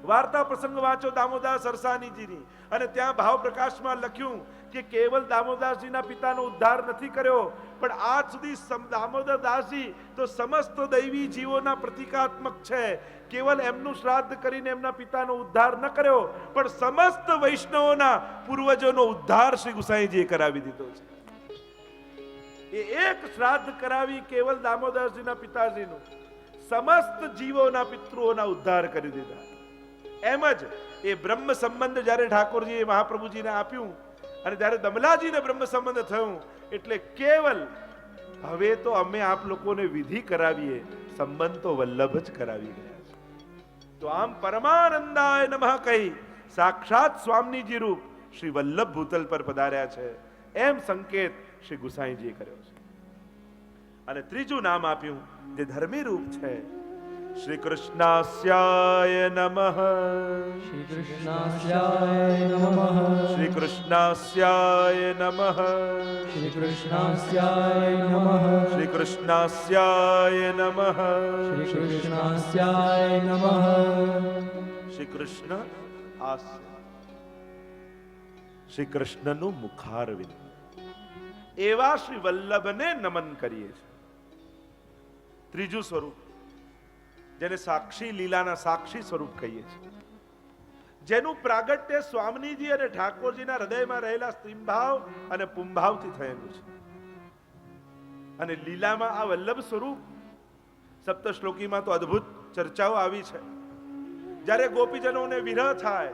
વાર્તા પ્રસંગ વાંચો દામોદાસ સરસાનીજીની, અને ત્યાં ભાવ પ્રકાશમાં લખ્યું કે કેવલ દામોદાસજીના પિતાનો ઉદ્ધાર નથી કર્યો, પણ આજ સુધી દામોદરદાસજી તો સમસ્ત દૈવી જીવોના પ્રતિકાત્મક છે. કેવલ એમનું શ્રાદ્ધ કરીને એમના પિતાનો ઉદ્ધાર ન કર્યો, પણ સમસ્ત વૈષ્ણવોના પૂર્વજોનો ઉદ્ધાર શ્રી ગુસાઈજીએ કરાવી દીધો છે. એ એક શ્રાદ્ધ કરાવી કેવલ દામોદરજીના પિતાજીનું સમસ્ત જીવોના પિતૃઓના ઉદ્ધાર કરી દીધા. એમ જ એ બ્રહ્મ સંબંધ જ્યારે ઠાકોરજીએ મહાપ્રભુજીને આપ્યું અને જ્યારે દમલાજીને બ્રહ્મ સંબંધ થયું, એટલે કેવલ હવે તો અમે આપ લોકોને વિધિ કરાવીએ, સંબંધ તો વલ્લભ જ કરાવી ગયા છે. તો આમ પરમાનંદાય નમઃ કહી સાક્ષાત સ્વામીજી રૂપ શ્રી વલ્લભ ભૂતલ પર પધાર્યા છે, એમ સંકેત શ્રી ગુસાઈજીએ કર્યો છે. અને ત્રીજું નામ આપ્યું જે ધર્મી રૂપ છે, શ્રી કૃષ્ણાસ્યાય નમઃ. શ્રી કૃષ્ણાસ્યાય નમઃ. શ્રી કૃષ્ણાસ્યાય નમઃ. શ્રી કૃષ્ણાસ્યાય નમઃ. શ્રી કૃષ્ણાસ્યાય નમઃ. શ્રી કૃષ્ણાસ્યાય નમઃ. શ્રી કૃષ્ણ આસ્ય, શ્રી કૃષ્ણનું મુખારવિંદ એવા શ્રી વલ્લભને નમન કરીએ છીએ. ત્રીજું સ્વરૂપ જેને સાક્ષી લીલાના સાક્ષી સ્વરૂપ કહીએ છીએ, જેનું પ્રાગટ્ય સ્વામીજી અને ઠાકોરજીના હૃદયમાં રહેલા સ્ત્રીભાવ અને પુંભાવથી થયેલું છે. અને લીલામાં આ વલ્લભ સ્વરૂપ સપ્તશ્લોકીમાં તો અદ્ભુત ચર્ચાઓ આવી છે. જ્યારે ગોપીજનોને વિરહ થાય,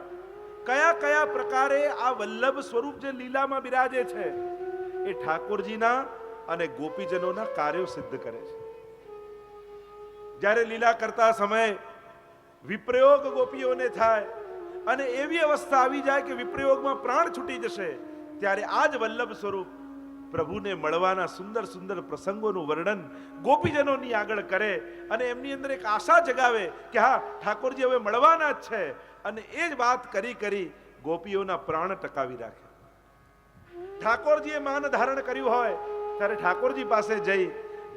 કયા કયા પ્રકારે આ વલ્લભ સ્વરૂપ જે લીલામાં બિરાજે છે એ ઠાકોરજીના અને ગોપીજનોના કાર્યો સિદ્ધ કરે છે. જ્યારે લીલા કરતા સમયે વિપ્રયોગ ગોપીઓને થાય અને એવી અવસ્થા આવી જાય કે વિપ્રયોગમાં પ્રાણ છૂટી જશે, ત્યારે આ જ વલ્લભ સ્વરૂપ પ્રભુને મળવાના સુંદર સુંદર પ્રસંગોનું વર્ણન ગોપીજનોની આગળ કરે અને એમની અંદર એક આશા જગાવે કે હા, ઠાકોરજી હવે મળવાના જ છે. અને એ જ વાત કરી કરી ગોપીઓના પ્રાણ ટકાવી રાખે. ઠાકોરજીએ માન ધારણ કર્યું હોય ત્યારે ઠાકોરજી પાસે જઈ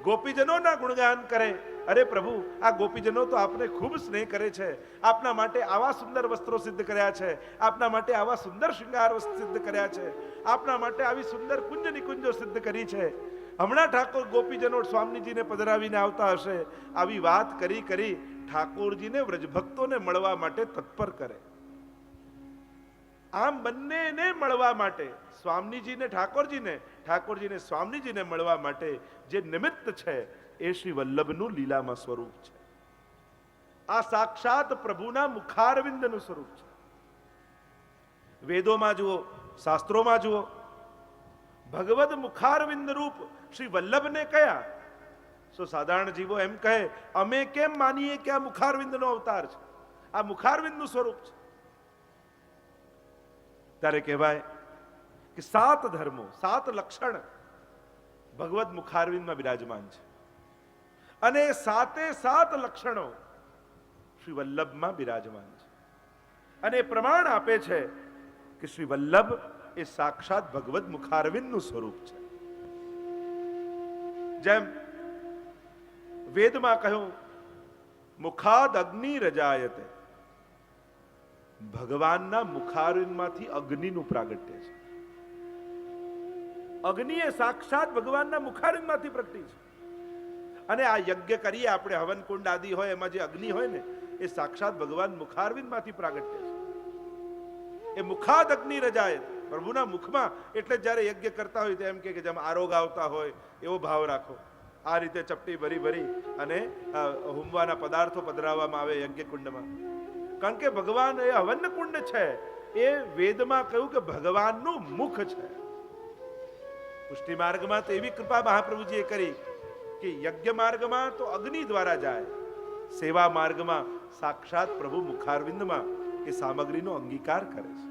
ગોપીજનોના ગુણગાન કરે. અરે પ્રભુ, આ ગોપીજનો તો આપને ખૂબ સ્નેહ કરે છે, આપના માટે આવા સુંદર વસ્ત્રો સિદ્ધ કર્યા છે, આપના માટે આવા સુંદર શૃંગાર સિદ્ધ કર્યા છે, આપના માટે આવી સુંદર કુંજ નિકુંજો સિદ્ધ કરી છે. હમણાં ઠાકોર ગોપીજનો સ્વામીજીને પધરાવીને આવતા હશે. આવી વાત કરી કરી ઠાકોરજીને વ્રજભક્તોને મળવા માટે તત્પર કરે. આમ બંનેને મળવા માટે, સ્વામીજીને ઠાકોરજીને, ઠાકોરજીને સ્વામીજીને મળવા માટે જે નિમિત્ત છે એ શ્રી વલ્લભનું લીલામાં સ્વરૂપ છે. આ સાક્ષાત પ્રભુના મુખારવિંદનું સ્વરૂપ છે. વેદોમાં જુઓ, શાસ્ત્રોમાં જુઓ, ભગવદ મુખારવિંદ રૂપ શ્રી વલ્લભને કયા? સાધારણ જીવો એમ કહે, અમે કેમ માનીએ કે આ મુખારવિંદનો અવતાર છે, આ મુખારવિંદનું સ્વરૂપ છે? ત્યારે કહેવાય કે 7 ધર્મો, 7 લક્ષણ ભગવદ મુખારવિંદમાં બિરાજમાન છે. અને 7 લક્ષણો શ્રી વલ્લભમાં બિરાજમાન છે. અને પ્રમાણ આપે છે કે શ્રી વલ્લભ એ સાક્ષાત ભગવદ મુખારવિંદનું સ્વરૂપ છે. જેમ વેદમાં કહ્યું, મુખાદ અગ્નિ રજાયતે, ભગવાનના મુખારવિંદમાંથી અગ્નિનું પ્રાગટ્ય છે. અગ્નિ એ સાક્ષાત ભગવાનના મુખારવિંદમાંથી પ્રગટી છે. અને આ યજ્ઞ કરીએ આપણે, હવન કુંડ આદિ હોય, એમાં જે અગ્નિ હોય ને એ સાક્ષાત ભગવાન મુખારવિંદમાંથી પ્રાગટ્ય છે. એ મુખાદ અગ્નિ રજાય, પ્રભુના મુખમાં. એટલે જ્યારે યજ્ઞ કરતા હોય તો એમ કે જેમ આરોગ આવતા હોય એવો ભાવ રાખો. આ રીતે ચપટી ભરી ભરી અને હોમવાના પદાર્થો પધરાવવામાં આવે યજ્ઞ કુંડમાં. કારણ કે ભગવાન એ હવન કુંડ છે. એ વેદમાં કહ્યું કે ભગવાનનું મુખ છે. પુષ્ટિ માર્ગમાં તો એવી કૃપા મહાપ્રભુજીએ કરી કે યજ્ઞ માર્ગમાં તો અગ્નિ દ્વારા જાય, સેવા માર્ગમાં સાક્ષાત પ્રભુ મુખારવિંદમાં એ સામગ્રીનો અંગીકાર કરે છે.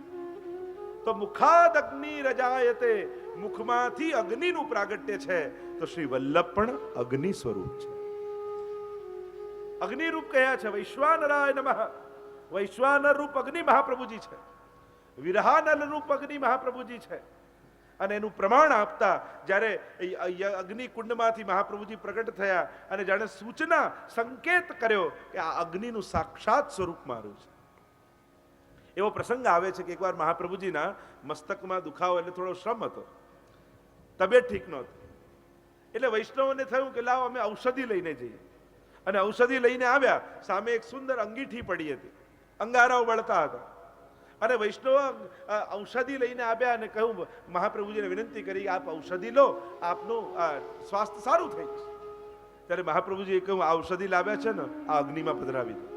તો મુખાદ અગ્નિ રજાયતે, મુખમાંથી અગ્નિનું પ્રાગટ્ય છે. તો શ્રી વલ્લભ પણ અગ્નિ સ્વરૂપ છે. અગ્નિ રૂપ કયા છે? વૈશ્વાનરાય નમઃ. વૈશ્વાનર રૂપ અગ્નિ મહાપ્રભુજી છે. વિરહાનલ રૂપ અગ્નિ મહાપ્રભુજી છે. અને એનું પ્રમાણ આપતા જ્યારે અગ્નિ કુંડમાંથી મહાપ્રભુજી પ્રગટ થયા અને જાણે સૂચના, સંકેત કર્યો કે આ અગ્નિનું સાક્ષાત સ્વરૂપ મારું છે. એવો પ્રસંગ આવે છે કે એકવાર મહાપ્રભુજીના મસ્તકમાં દુખાવો, એટલે થોડો શ્રમ હતો, તબિયત ઠીક નહોતી. એટલે વૈષ્ણવોને થયું કે લાવો અમે ઔષધિ લઈને જઈએ. અને ઔષધિ લઈને આવ્યા, સામે એક સુંદર અંગીઠી પડી હતી, અંગારાઓ બળતા હતા. અને વૈષ્ણવ ઔષધિ લઈને આવ્યા અને કહ્યું, મહાપ્રભુજીને વિનંતી કરી, આપ ઔષધિ લો, આપનું સ્વાસ્થ્ય સારું થઈ જશે. ત્યારે મહાપ્રભુજીએ કહ્યું, આ ઔષધિ લાવ્યા છે ને, આ અગ્નિમાં પધરાવી દો.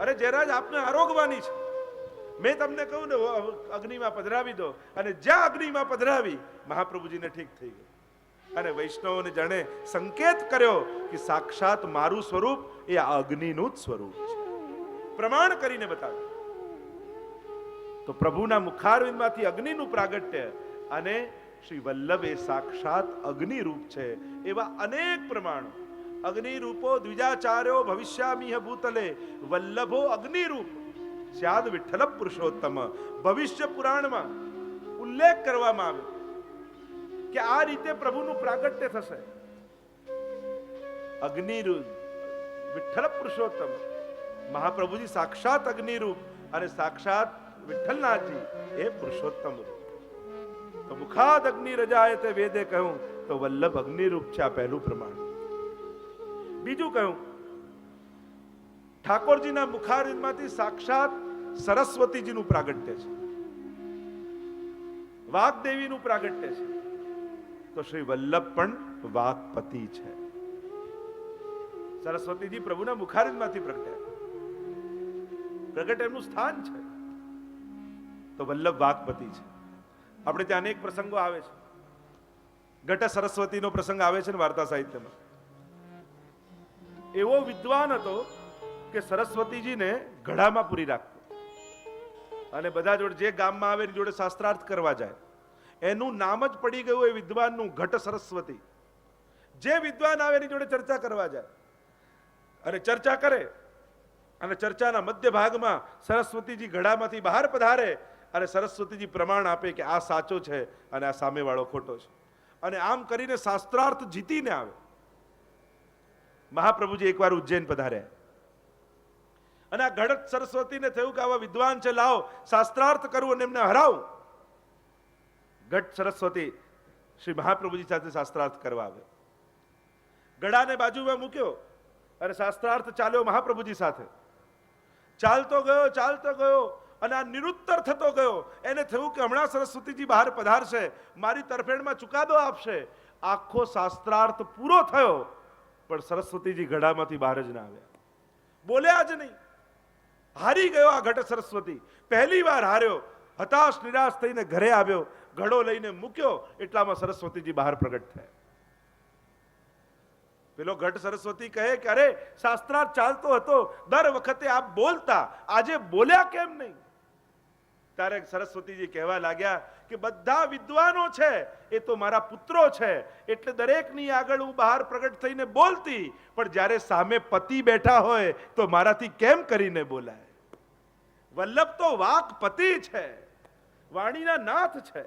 અરે જયરાજ, આપને આરોગવાની છે, મેં તમને કહ્યું ને અગ્નિમાં પધરાવી દો. અને જ્યાં અગ્નિમાં પધરાવી, મહાપ્રભુજીને ઠીક થઈ ગયું. અને વૈષ્ણવોને જાણે સંકેત કર્યો કે સાક્ષાત મારું સ્વરૂપ એ આ અગ્નિનું જ સ્વરૂપ છે. પ્રમાણ કરીને બતાવ્યું. તો પ્રભુના મુખારવિંદમાંથી અગ્નિનું પ્રાગટ્ય અને શ્રી વલ્લભ એ સાક્ષાત અગ્નિ રૂપ છે. એવા અનેક પ્રમાણો. અગ્નિ રૂપો દ્વિજાચાર્યો ભવિષ્યામિહ ભૂતલે, વલ્લભો અગ્નિ રૂપ સ્યાદ વિઠ્ઠલ પુરુષોત્તમ. ભવિષ્ય પુરાણમાં ઉલ્લેખ કરવામાં આવ્યો કે આ રીતે પ્રભુનું પ્રાગટ્ય થશે. અગ્નિ રૂપ વિઠ્ઠલ પુરુષોત્તમ, મહાપ્રભુજી સાક્ષાત અગ્નિ રૂપ અને સાક્ષાત વિઠ્ઠલનાથજી એ પુરુષોત્તમ રૂપ. તો મુખાદ અગ્નિ રજાયતે વેદે કહ્યું તો વલ્લભ અગ્નિ રૂપ છે. આ પહેલું પ્રમાણ. બીજું કહ્યું, ઠાકોરજીના મુખારવિંદમાંથી સાક્ષાત સરસ્વતીજીનું પ્રાગટ્ય છે, વાગ્દેવીનું પ્રાગટ્ય છે. તો શ્રી વલ્લભ પણ વાગપતિ છે. સરસ્વતીજી પ્રભુના મુખારવિંદમાંથી પ્રગટ્યા, પ્રગટ એમનું સ્થાન છે. તો વલ્લભ વાગપતિ છે. આપણે ત્યાં અનેક પ્રસંગો આવે છે. ઘટ સરસ્વતીનો પ્રસંગ આવે છે ને વાર્તા સાહિત્યમાં. એવો વિદ્વાન હતો કે સરસ્વતીજીને ઘડામાં પૂરી રાખતો. અને બધા જોડે જે ગામમાં આવે એની જોડે શાસ્ત્રાર્થ કરવા જાય, એનું નામ જ પડી ગયું એ વિદ્વાનનું ઘટ સરસ્વતી. જે વિદ્વાન આવે એની જોડે ચર્ચા કરવા જાય અને ચર્ચા કરે અને ચર્ચાના મધ્ય ભાગમાં સરસ્વતીજી ઘડામાંથી બહાર પધારે અને સરસ્વતીજી પ્રમાણ આપે કે આ સાચો છે અને આ સામેવાળો ખોટો છે. અને આમ કરીને શાસ્ત્રાર્થ જીતીને આવે. મહાપ્રભુજી એકવાર ઉજ્જૈન પધાર્યા અને આ ઘડત સરસ્વતીને થયું કે આવા વિદ્વાન છે, લાવો શાસ્ત્રાર્થ કરું અને એમને હરાવું. ઘટ સરસ્વતી શ્રી મહાપ્રભુજી સાથે શાસ્ત્રાર્થ કરવા આવે. ગળાને બાજુમાં મૂક્યો અને શાસ્ત્રાર્થ ચાલ્યો મહાપ્રભુજી સાથે. ચાલતો ગયો અને આ નિરુત્તર થતો ગયો. એને થયું કે હમણાં સરસ્વતીજી બહાર પધારશે, મારી તરફેણમાં ચુકાદો આપશે. આખો શાસ્ત્રાર્થ પૂરો થયો પણ સરસ્વતીજી ગળામાંથી બહાર જ ના આવ્યા, બોલ્યા જ નહીં. હારી ગયો આ ઘટ સરસ્વતી, પહેલી વાર હાર્યો. હતાશ નિરાશ થઈને ઘરે આવ્યો, ઘડો લઈને મૂક્યો, એટલામાં સરસ્વતીજી બહાર પ્રગટ થયા. પેલો ઘટ સરસ્વતી કહે કે અરે શાસ્ત્રાર્થ ચાલતો હતો, દર વખતે આપ બોલતા, આજે બોલ્યા કેમ નહીં? ત્યારે સરસ્વતીજી કહેવા લાગ્યા કે બધા વિદ્વાનો છે એ તો મારા પુત્રો છે, એટલે દરેકની આગળ હું બહાર પ્રગટ થઈને બોલતી, પણ જ્યારે સામે પતિ બેઠા હોય તો મારાથી કેમ કરીને બોલાય? વલ્લભ તો વાક પતિ છે, વાણીના નાથ છે.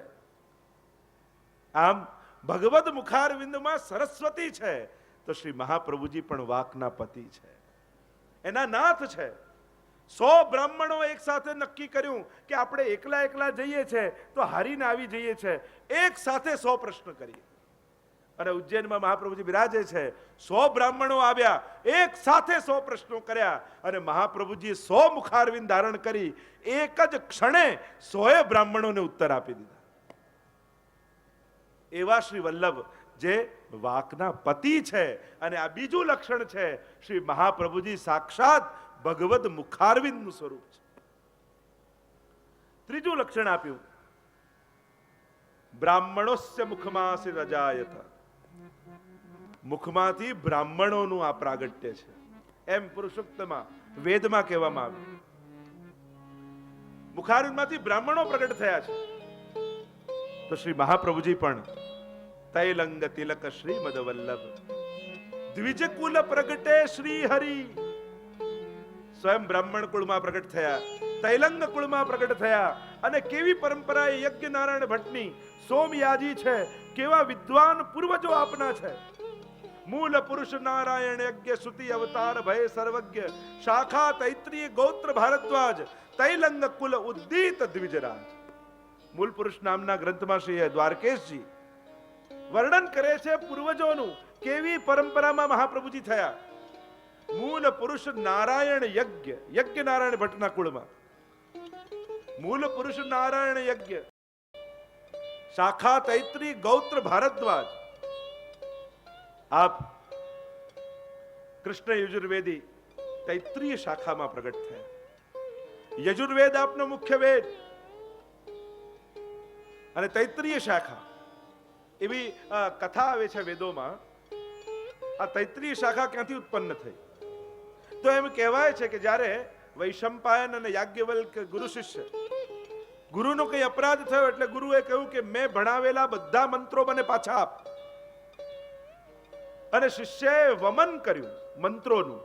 આમ ભગવદ મુખારવિંદમાં સરસ્વતી છે તો શ્રી મહાપ્રભુજી પણ વાકના પતિ છે, એના નાથ છે. 100 બ્રાહ્મણો એક સાથે નક્કી કર્યું કે આપણે એકલા જઈએ છે તો હારીને આવી જઈએ છે, એક સાથે 100 પ્રશ્ન કરીએ. અને ઉજ્જૈનમાં મહાપ્રભુજી બિરાજે છે. 100 બ્રાહ્મણો આવ્યા, એક સાથે 100 પ્રશ્નો કર્યા અને મહાપ્રભુજીએ 100 મુખારવિંદ ધારણ કરી એક જ ક્ષણે 100 બ્રાહ્મણોને ઉત્તર આપી દીધા. એવા શ્રી વલ્લભ જે વાકના પતિ છે. અને આ બીજું લક્ષણ છે, શ્રી મહાપ્રભુજી સાક્ષાત ભગવદ મુખારવિંદનું સ્વરૂપ છે. ત્રીજું લક્ષણ આપ્યું, બ્રાહ્મણોસ્ય મુખમાસી રજાયત. મુખમાંથી બ્રાહ્મણોનું આ પ્રાગટ્ય છે, એમ પુરુષોક્તમાં વેદમાં કહેવામાં આવ્યું. મુખારવિંદમાંથી બ્રાહ્મણો પ્રગટ થયા છે. તો શ્રી મહાપ્રભુજી પણ તૈલંગ તિલક શ્રીમદ વલ્લભ દ્વિજ કુલ પ્રગટે શ્રી હરિ. સ્વયં બ્રાહ્મણ કુળમાં પ્રગટ થયા, તૈલંગ કુળમાં પ્રગટ થયા. અને કેવી પરંપરા એ યજ્ઞ નારાયણ ભટ્ટની, સોમયાજી છે, કેવા વિદ્વાન પૂર્વજો આપના છે. મૂલ પુરુષ નારાયણ યજ્ઞ સુતિ અવતાર ભય સર્વજ્ઞ શાખા તૈત્રીય ગોત્ર ભારદ્વાજ તૈલંગ કુલ ઉદ્દીત દ્વિજરાજ. મૂલ પુરુષ નામના ગ્રંથમાં શ્રી દ્વારકેશજી વર્ણન કરે છે પૂર્વજોનું, કેવી પરંપરામાં મહાપ્રભુજી થયા. મૂલ પુરુષ નારાયણ યજ્ઞ, યજ્ઞ નારાયણ ભટ્ટના કુળમાં મૂલ પુરુષ નારાયણ યજ્ઞ, શાખા તૈત્રી ગૌત્ર ભારદ્વાજ. આપ કૃષ્ણ યજુર્વેદી તૈત્રીય શાખામાં પ્રગટ થયા. યજુર્વેદ આપનો મુખ્ય વેદ અને તૈત્રીય શાખા, એવી કથા આવે છે વેદોમાં. આ તૈત્રીય શાખા ક્યાંથી ઉત્પન્ન થઈ? તો એમ કહેવાય છે કે જ્યારે વૈશંપાયન અને યાજ્ઞવલ્ક ગુરુ શિષ્ય, ગુરુનો કઈ અપરાધ થયો એટલે ગુરુએ કહ્યું કે મેં ભણાવેલા બધા મંત્રો મને પાછા આપ. અને શિષ્યએ વમન કર્યું મંત્રોનું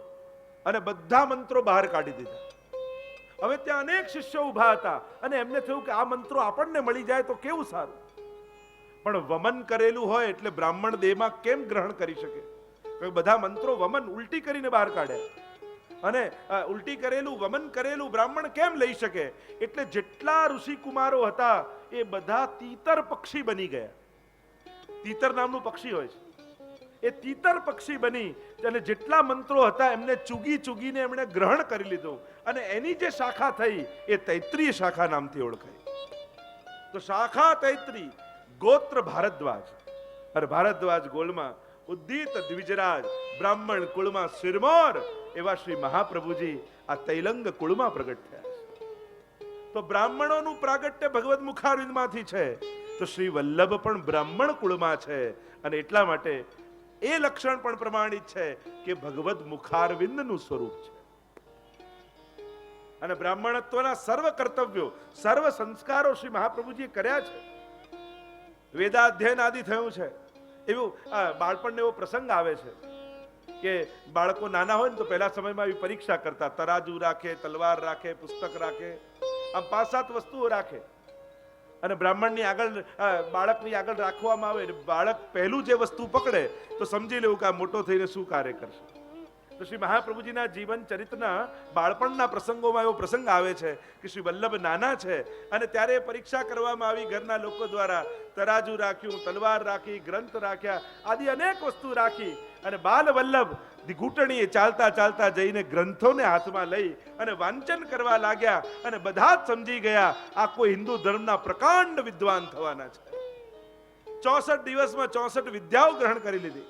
અને બધા મંત્રો બહાર કાઢી દીધા. હવે ત્યાં અનેક શિષ્યો ઉભા હતા અને એમને થયું કે આ મંત્રો આપણને મળી જાય તો કેવું સારું. પણ વમન કરેલું હોય એટલે બ્રાહ્મણ દેહમાં કેમ ગ્રહણ કરી શકે? બધા મંત્રો વમન ઉલટી કરીને બહાર કાઢ્યા અને ઉલટી કરેલું વમન કરેલું બ્રાહ્મણ કેમ લઈ શકે? એટલે જેટલા ઋષિ કુમારો હતા એ બધા તીતર પક્ષી બની ગયા. તીતર નામનું પક્ષી હોય છે, એ તીતર પક્ષી બની અને જેટલા મંત્રો હતા એમને ચૂગીને એમણે ગ્રહણ કરી લીધું અને એની જે શાખા થઈ એ તૈત્રીય શાખા નામથી ઓળખાય. તો શાખા તૈત્રી ગોત્ર ભારદ્વાજ, અને ભારદ્વાજ ગોળમાં ઉદ્દીત દ્વિજરાજ, બ્રાહ્મણ કુળમાં શિરમોર એવા શ્રી મહાપ્રભુજી આ તૈલંગ કુળમાં પ્રગટ થયા છે. તો બ્રાહ્મણોનું પ્રાગટ્ય ભગવદ મુખારવિંદમાંથી છે, તો શ્રી વલ્લભ પણ બ્રાહ્મણ કુળમાં છે. અને એટલા માટે એ લક્ષણ પણ પ્રમાણિત છે કે ભગવદ મુખારવિંદનું સ્વરૂપ છે. અને બ્રાહ્મણત્વના સર્વ કર્તવ્યો, સર્વ સંસ્કારો શ્રી મહાપ્રભુજીએ કર્યા છે. વેદાધ્યયન આદિ થયું છે. એવું બાળપણને એવો પ્રસંગ આવે છે કે બાળકો નાના હોય ને તો પહેલા સમયમાં એવી પરીક્ષા કરતા, તરાજુ રાખે, તલવાર રાખે, પુસ્તક રાખે, આમ 5-7 વસ્તુઓ રાખે અને બ્રાહ્મણની આગળ બાળકની આગળ રાખવામાં આવે. બાળક પહેલું જે વસ્તુ પકડે તો સમજી લેવું કે આ મોટો થઈને શું કાર્ય કરશે. તો શ્રી મહાપ્રભુજીના જીવન ચરિત્રના બાળપણના પ્રસંગોમાં એવો પ્રસંગ આવે છે કે શ્રી વલ્લભ નાના છે અને ત્યારે પરીક્ષા કરવામાં આવી ઘરના લોકો દ્વારા. તરાજુ રાખ્યું, તલવાર રાખી, ગ્રંથ રાખ્યા, આદિ અનેક વસ્તુ રાખી અને બાલ વલ્લભ ઘૂંટણીએ ચાલતા ચાલતા જઈને ગ્રંથોને હાથમાં લઈ અને વાંચન કરવા લાગ્યા અને બધા જ સમજી ગયા આ કોઈ હિન્દુ ધર્મના પ્રકાંડ વિદ્વાન થવાના છે. 64 દિવસમાં 64 વિદ્યાઓ ગ્રહણ કરી લીધી.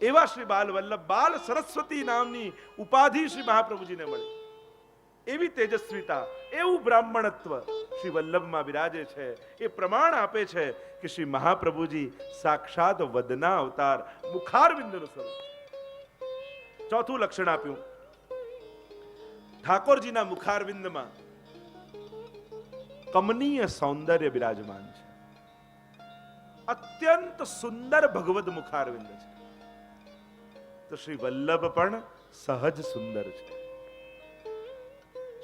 એવા શ્રી બાલ વલ્લભ, બાલ સરસ્વતી નામની ઉપાધિ શ્રી મહાપ્રભુજીને મળી. એવી તેજસ્વીતા, એવું બ્રાહ્મણત્વ શ્રી વલ્લભમાં વિરાજે છે. એ પ્રમાણ આપે છે કે શ્રી મહાપ્રભુજી સાક્ષાત વદના અવતાર, મુખારવિંદનું સ્વરૂપ. ચોથું લક્ષણ આપ્યું, ઠાકોરજીના મુખારવિંદમાં કમનીય સૌંદર્ય બિરાજમાન છે. અત્યંત સુંદર ભગવદ મુખારવિંદ છે. તો શ્રી વલ્લભ પણ સહજ સુંદર છે.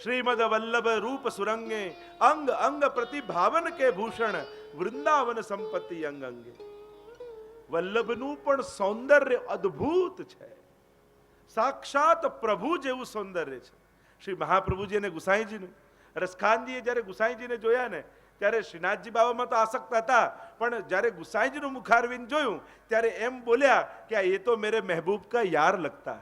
શ્રીમદ વલ્લભ રૂપ સુરંગે અંગ અંગ પ્રતિભાવન કે ભૂષણ વૃંદાવન સંપત્તિ અંગ અંગે. વલ્લભનું પણ સૌંદર્ય અદ્ભુત છે. સાક્ષાત પ્રભુ જેવું સૌંદર્ય છે. શ્રી મહાપ્રભુજી અને ગુસાઈજીનું. રસખાનજીએ જ્યારે ગુસાઈજીને જોયા ને ત્યારે શ્રીનાથજી બાબામાં તો આસક્ત હતા, પણ જ્યારે ગુસાઈજીનું મુખારવિંદ જોયું ત્યારે એમ બોલ્યા કે એ તો મેરે મહેબૂબ કા યાર લગતા,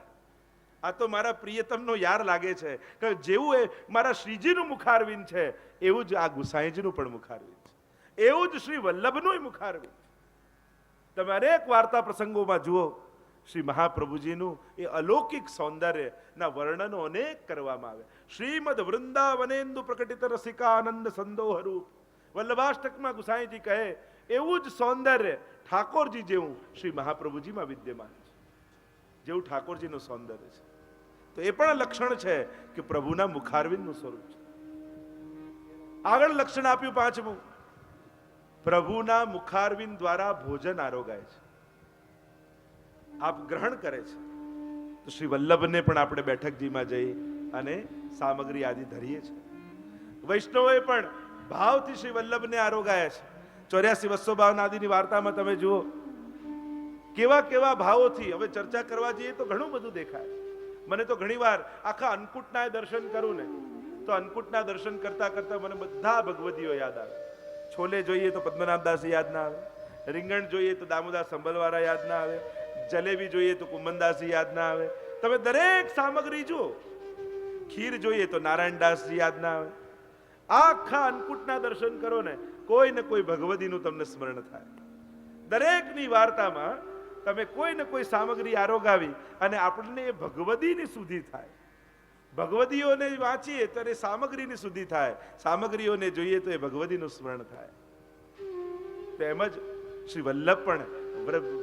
આ તો મારા પ્રિયતમનો યાર લાગે છે. કે જેવું એ મારા શ્રીજીનું મુખારવિંદ છે એવું જ આ ગુસાઈજીનું પણ મુખારવિંદ છે. એવું જ શ્રી વલ્લભનું મુખારવિંદ. તમે અનેક વાર્તા પ્રસંગોમાં જુઓ શ્રી મહાપ્રભુજીનું એ અલૌકિક સૌંદર્યના વર્ણનો અનેક કરવામાં આવે. શ્રીમદ વૃંદાવનેન્દુ પ્રકટિત રસિકાનંદ સંદોહ રૂપ. વલ્લભાષ્ટકમાં ગુસાઈજી કહે એવું જ સૌંદર્ય ઠાકોરજી જેવું શ્રી મહાપ્રભુજીમાં વિદ્યમાન છે, જેવું ઠાકોરજીનું સૌંદર્ય છે. તો એ પણ લક્ષણ છે કે પ્રભુના મુખારવિંદનું સ્વરૂપ છે. આગળ લક્ષણ આપ્યું પાંચમું, પ્રભુના મુખારવિંદ દ્વારા ભોજન આરોગાય છે, આપ ગ્રહણ કરે છે. તો શ્રી વલ્લભને પણ આપણે બેઠકજીમાં જઈ અને સામગ્રી આદિ ધરીએ છીએ. વૈષ્ણવોએ પણ ભાવથી શ્રી વલ્લભને આરોગાયા છે. 84 252 આદિની વાર્તામાં તમે જુઓ કેવા કેવા ભાવોથી. હવે ચર્ચા કરવા જઈએ તો ઘણું બધું દેખાય. મને તો ઘણીવાર આખા અન્નકૂટના દર્શન કરું ને તો અન્નકૂટના દર્શન કરતા કરતા મને બધા ભગવદીઓ યાદ આવે. છોલે જોઈએ તો પદ્મનાભદાસ યાદ ના આવે, રીંગણ જોઈએ તો દામોદાસ સંભલવાળા યાદ ના આવે, જલેબી જોઈએ તો કુંભનદાસજી યાદ ના આવે. તમે દરેક સામગ્રી જુઓ, ખીર જોઈએ તો નારાયણદાસજી યાદ ના આવે. આખા અન્નકૂટના દર્શન કરો ને કોઈ ને કોઈ ભગવદીનું તમને સ્મરણ થાય. દરેકની વાર્તામાં તમે કોઈ ને કોઈ સામગ્રી આરોગાવી અને આપણને એ ભગવદીની સુધી થાય. ભગવદીઓને વાંચીએ તો એ સામગ્રીની સુધી થાય, સામગ્રીઓને જોઈએ તો એ ભગવદીનું સ્મરણ થાય. તેમ જ શ્રી વલ્લભ પણ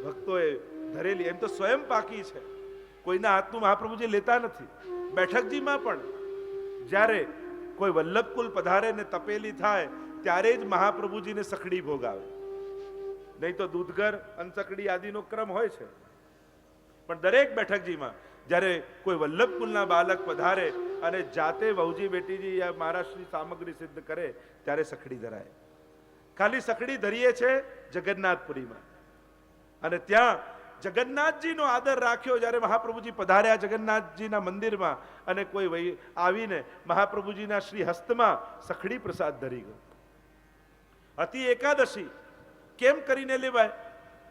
ભક્તોએ ધરેલી, એમ તો સ્વયં પાકી છે, કોઈના હાથનું મહાપ્રભુજી લેતા નથી. બેઠકજીમાં પણ જ્યારે કોઈ વલ્લભકુલ પધારે ને તપેલી થાય ત્યારે જ મહાપ્રભુજીને સખડી ભોગાવે, નહીં તો દૂધઘર અનસકડી આદિનો ક્રમ હોય છે. પણ દરેક બેઠકજીમાં જ્યારે કોઈ વલ્લભકુલના બાલક પધારે અને જાતે વહુજી બેટીજી મહારાષ્ટ્રની સામગ્રી સિદ્ધ કરે ત્યારે સખડી ધરાય. ખાલી સખડી ધરીએ છે જગન્નાથપુરીમાં, અને ત્યાં જગન્નાથજીનો આદર રાખ્યો. જ્યારે મહાપ્રભુજી પધાર્યા જગન્નાથજીના મંદિરમાં અને કોઈ આવીને મહાપ્રભુજીના શ્રી હસ્તમાં સખડી પ્રસાદ ધરી ગયો. હતી એકાદશી, કેમ કરીને લેવાય?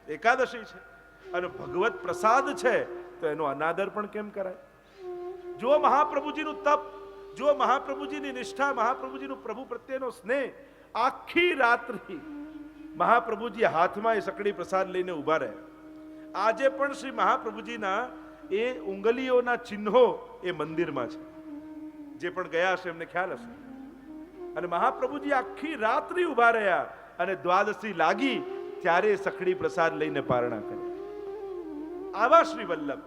એકાદશી છે અને ભગવત પ્રસાદ છે તો એનો અનાદર પણ કેમ કરાય? જુઓ મહાપ્રભુજીનું તપ, જુઓ મહાપ્રભુજીની નિષ્ઠા, મહાપ્રભુજીનું પ્રભુ પ્રત્યેનો સ્નેહ. આખી રાત્રિ મહાપ્રભુજી હાથમાં એ સકડી પ્રસાદ લઈને ઉભા રહે. આજે પણ શ્રી મહાપ્રભુજીના એ ઉંગલીઓના ચિહ્નો એ મંદિરમાં છે. જે પણ ગયા હશે એમને ખ્યાલ હશે. અને મહાપ્રભુજી આખી રાત્રિ ઉભા રહ્યા અને દ્વાદશી લાગી ત્યારે સખડી પ્રસાદ લઈને પારણા કરી. આવા શ્રી વલ્લભ.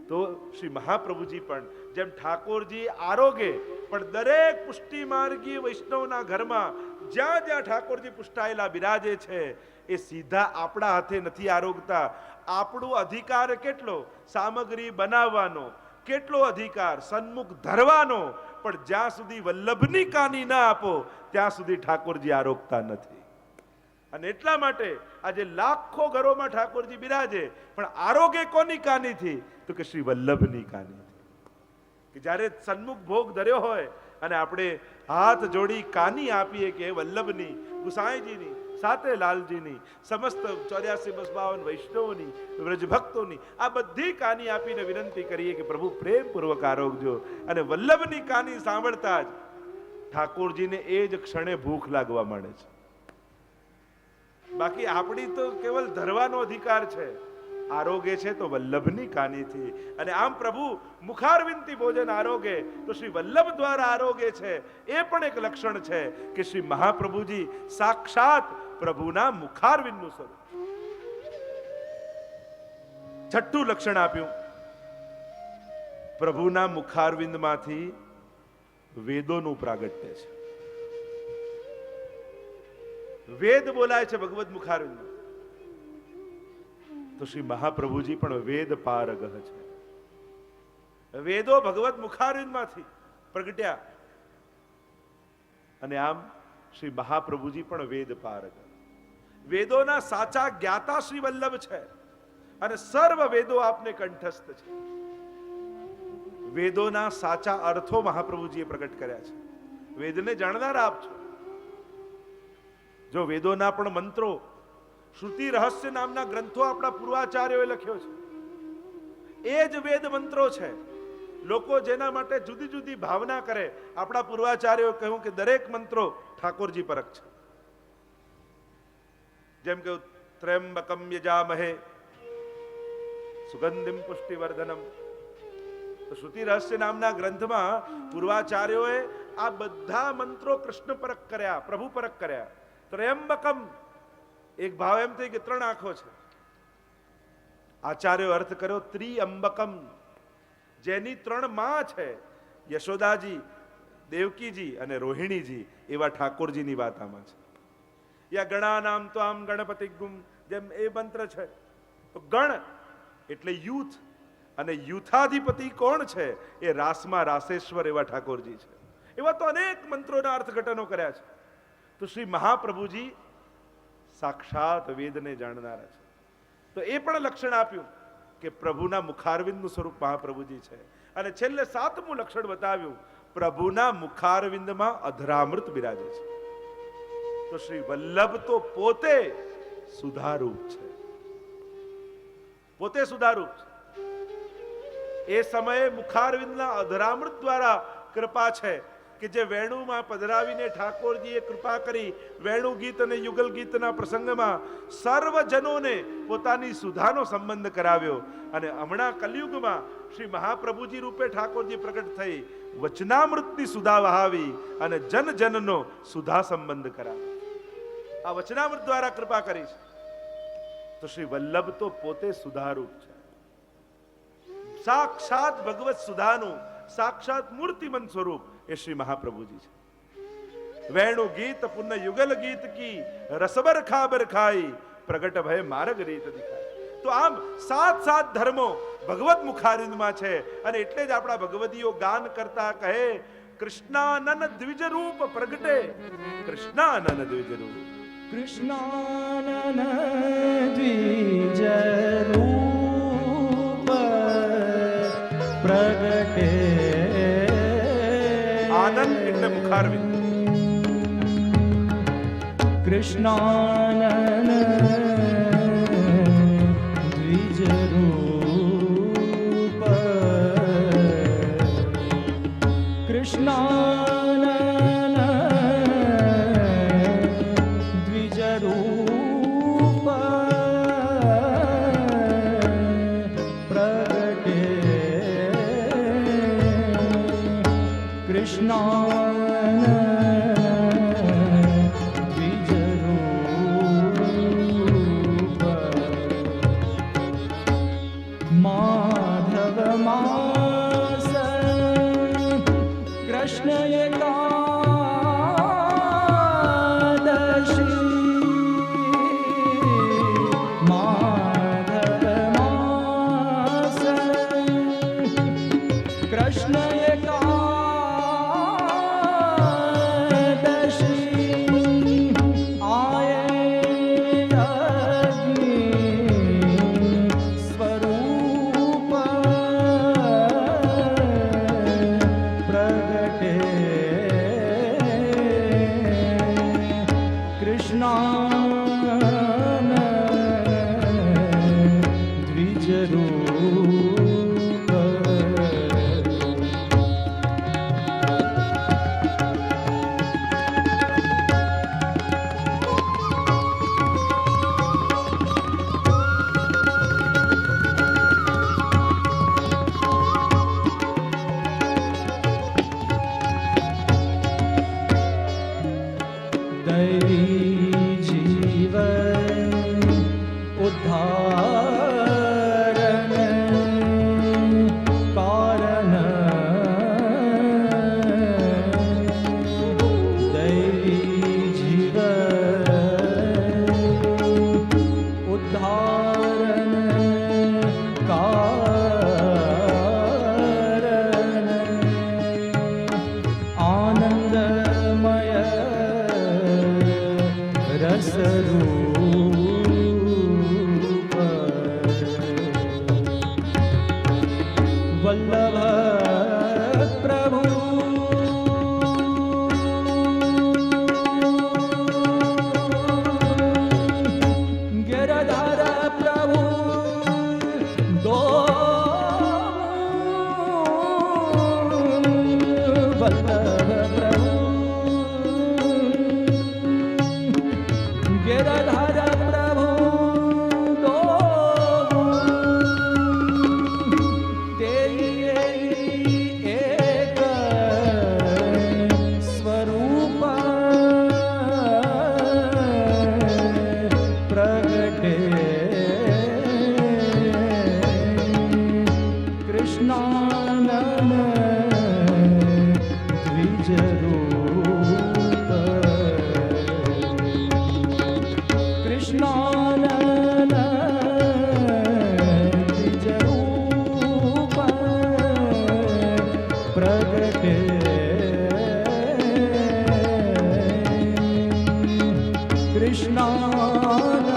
તો શ્રી મહાપ્રભુજી પણ જેમ ઠાકોરજી આરોગે, પણ દરેક પુષ્ટિ માર્ગી વૈષ્ણવના ઘરમાં જ્યાં જ્યાં ઠાકોરજી પુષ્ટાયેલા બિરાજે છે એ સીધા આપણા હાથે નથી આરોગતા. આપણો અધિકાર કેટલો સામગ્રી બનાવવાનો, કેટલો અધિકાર સન્મુખ ધરવાનો, પણ જ્યાં સુધી વલ્લભની કાની ના આપો ત્યાં સુધી ઠાકોરજી આરોગતા નથી. અને એટલા માટે આજે લાખો ઘરોમાં ઠાકોરજી બિરાજે, પણ આરોગે કોની કાનીથી? તો કે શ્રી વલ્લભની કાનીથી. કે જ્યારે સન્મુખ ભોગ ધર્યો હોય અને આપણે હાથ જોડી કાની આપીએ કે વલ્લભની, ગુસાઈજીની, સાતે લાલજીની, સમસ્ત 84 વૈષ્ણવોની, વ્રજ ભક્તોની, આ બધી કાની આપીને વિનંતી કરીએ કે પ્રભુ પ્રેમપૂર્વક આરોગજો. અને વલ્લભની કાની સાંભળતા જ ઠાકોરજીને એ જ ક્ષણે ભૂખ લાગવા માંડે છે. બાકી આપણી તો કેવલ ધરવાનો અધિકાર છે, આરોગે છે તો વલ્લભની કાનીથી. અને આમ પ્રભુ મુખારવિંદથી ભોજન આરોગે તો શ્રી વલ્લભ દ્વારા આરોગે છે. એ પણ એક લક્ષણ છે કે શ્રી મહાપ્રભુજી સાક્ષાત પ્રભુના મુખારવિંદનું સ્વરૂપ. છઠ્ઠું લક્ષણ આપ્યું, પ્રભુના મુખારવિંદમાંથી વેદોનું પ્રાગટ્ય છે. વેદ બોલાય છે ભગવત મુખારવિંદમાં. તો શ્રી મહાપ્રભુજી પણ વેદ પારગહ છે. વેદો ભગવત મુખારવિંદમાંથી પ્રગટ્યા. અને આમ શ્રી મહાપ્રભુજી પણ વેદ પારગહ, વેદોના સાચા જ્ઞાતા શ્રી વલ્લભ છે. અને સર્વ વેદો આપને કંઠસ્થ છે. વેદોના સાચા અર્થો મહાપ્રભુજીએ પ્રગટ કર્યા છે. વેદને જાણનાર આપ છો. જો વેદોના પણ મંત્રો, શ્રુતિ રહસ્ય નામના ગ્રંથો આપણા પૂર્વાચાર્યોએ લખ્યો છે. એ જ વેદ મંત્રો છે. લોકો જેના માટે જુદી જુદી ભાવના કરે, આપણા પૂર્વાચાર્યોએ કહ્યું કે દરેક મંત્રો ઠાકોરજી પરક છે. જેમ કે ત્રયંબકમ યજામહે સુગંધિમ પુષ્ટિવર્ધનમ. તો શ્રુતિ રહસ્ય નામના ગ્રંથમાં પૂર્વાચાર્યોએ આ બધા મંત્રો કૃષ્ણ પરક કર્યા, પ્રભુ પરક કર્યા. ત્રયંબકમ, એક ભાવ એમ થઈ કે 3 આંખો છે. આચાર્યો અર્થ કર્યો ત્રિઅંબકમ, જેની 3 માં છે, યશોદાજી, દેવકીજી અને રોહિણીજી. એવા ઠાકોરજીની વાત આમાં છે. યા ગણાનામ તો આમ ગણપતિ ગુમ, જેમ એ મંત્ર છે. તો ગણ એટલે યુથ, અને યુથાધિપતિ કોણ છે? એ રાસમાં રાસેશ્વર એવા ઠાકોરજી છે. એવા તો અનેક મંત્રોના અર્થઘટનો કર્યા છે. તો શ્રી મહાપ્રભુજી સાક્ષાત વેદને જાણનારા છે. તો એ પણ લક્ષણ આપ્યું કે પ્રભુના મુખારવિંદનું સ્વરૂપ મહાપ્રભુજી છે. અને છેલ્લે 7મું લક્ષણ બતાવ્યું, પ્રભુના મુખારવિંદમાં અધરામૃત બિરાજે છે. તો શ્રી વલ્લભ તો પોતે સુધારૂપ છે, પોતે સુધારૂપ છે. એ સમયે મુખારવિંદના અધરામૃત દ્વારા કૃપા છે કે જે વેણુમાં પધરાવીને ઠાકોરજીએ કૃપા કરી. વેણુ ગીત અને યુગલ ગીતના પ્રસંગમાં સર્વજનોને પોતાની સુધાનો સંબંધ કરાવ્યો. અને હમણાં કલયુગમાં શ્રી મહાપ્રભુજી રૂપે ઠાકોરજી પ્રગટ થઈ, વચનામૃતની સુધા વહાવી અને જન જનનો સુધા સંબંધ કરાવ્યો. આ વચનામૃત દ્વારા કૃપા કરી છે. તો શ્રી વલ્લભ તો પોતે સુધારૂપ છે. સાક્ષાત ભગવત સુધાનું સાક્ષાત મૂર્તિમંત સ્વરૂપ એ શ્રી મહાપ્રભુજી છે. વેણુ ગીત પુનઃ યુગલ ગીત કી રસબર ખાબર ખાઈ પ્રગટ ભય માર્ગ રીત દિખાય. તો આમ 7 ધર્મો ભગવત મુખારવિંદમાં છે. અને એટલે જ આપણા ભગવદીઓ ગાન કરતા કહે, કૃષ્ણાનન દ્વિજ રૂપ પ્રગટે, કૃષ્ણાનન દ્વિજ રૂપ, કૃષ્ણાનન દ્વિજ રૂપ પ્રગટે. આનંદ એટલે મુખારવિંદ. કૃષ્ણાનન દ્વિજ રૂપ, કૃષ્ણાનન દ્વિજ રૂપ પ્રગટે. કૃષ્ણાનન દ્વિજ રૂપ દ્વિજરૂપ દૈવી જીવન ઉદ્ધારણ કારણ દૈવી જીવન ઉદ્ધારણ કારણ આનંદમય રસરૂપ વલ્લભ પ્રભુ ગિરધર પ્રભુ દો વલ્લભ પ્રભુ ગિરધર પ્રભુ દો તેરી એક સ્વરૂપ પ્રગટે કૃષ્ણાનન દ્વિજરૂપ કૃષ્ણાનન દ્વિજરૂપ પ્રગટે કૃષ્ણાનન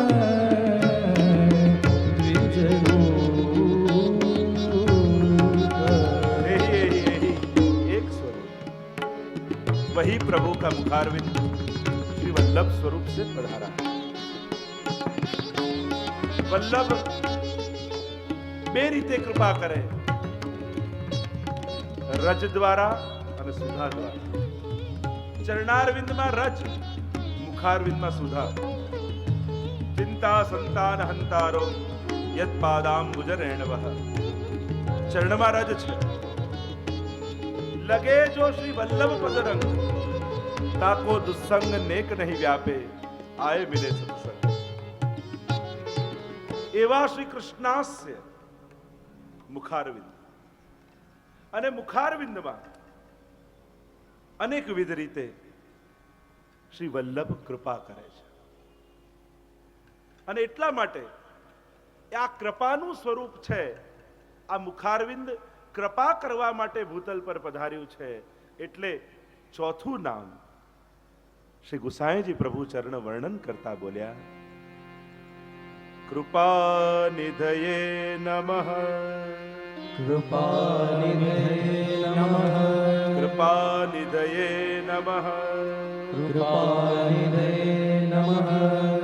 દ્વિજરૂપ एक स्वरूप, वही प्रभु का मुखारविंद श्री वल्लभ स्वरूप से पधारा है। वल्लभ બે રીતે કૃપા કરે, રજ દ્વારા અને સુધા દ્વારા. ચરણારવિંદમાં રજ, મુખારવિંદમાં સુધા. ચિંતા સંતાન હંતારો યત પાદાંબુજરેણવઃ. ચરણમાં રજ છે. લગે જો શ્રી વલ્લભ પદરંગ, તાકો દુસ્સંગ નેક નહીં વ્યાપે, આય મિલે સત્સંગ. એવા શ્રી કૃષ્ણાસ્ય મુખારવિંદ. અને મુખારવિંદમાં અનેકવિધ રીતે શ્રી વલ્લભ કૃપા કરે છે. અને એટલા માટે આ કૃપાનું સ્વરૂપ છે. આ મુખારવિંદ કૃપા કરવા માટે ભૂતલ પર પધાર્યું છે. એટલે ચોથું નામ શ્રી ગુસાઈજી પ્રભુ ચરણ વર્ણન કરતા બોલ્યા, કૃપા નિધયે નમઃ, કૃપાનિધયે નમઃ, કૃપા નિધયે નમઃ, કૃપાનિધયે નમઃ,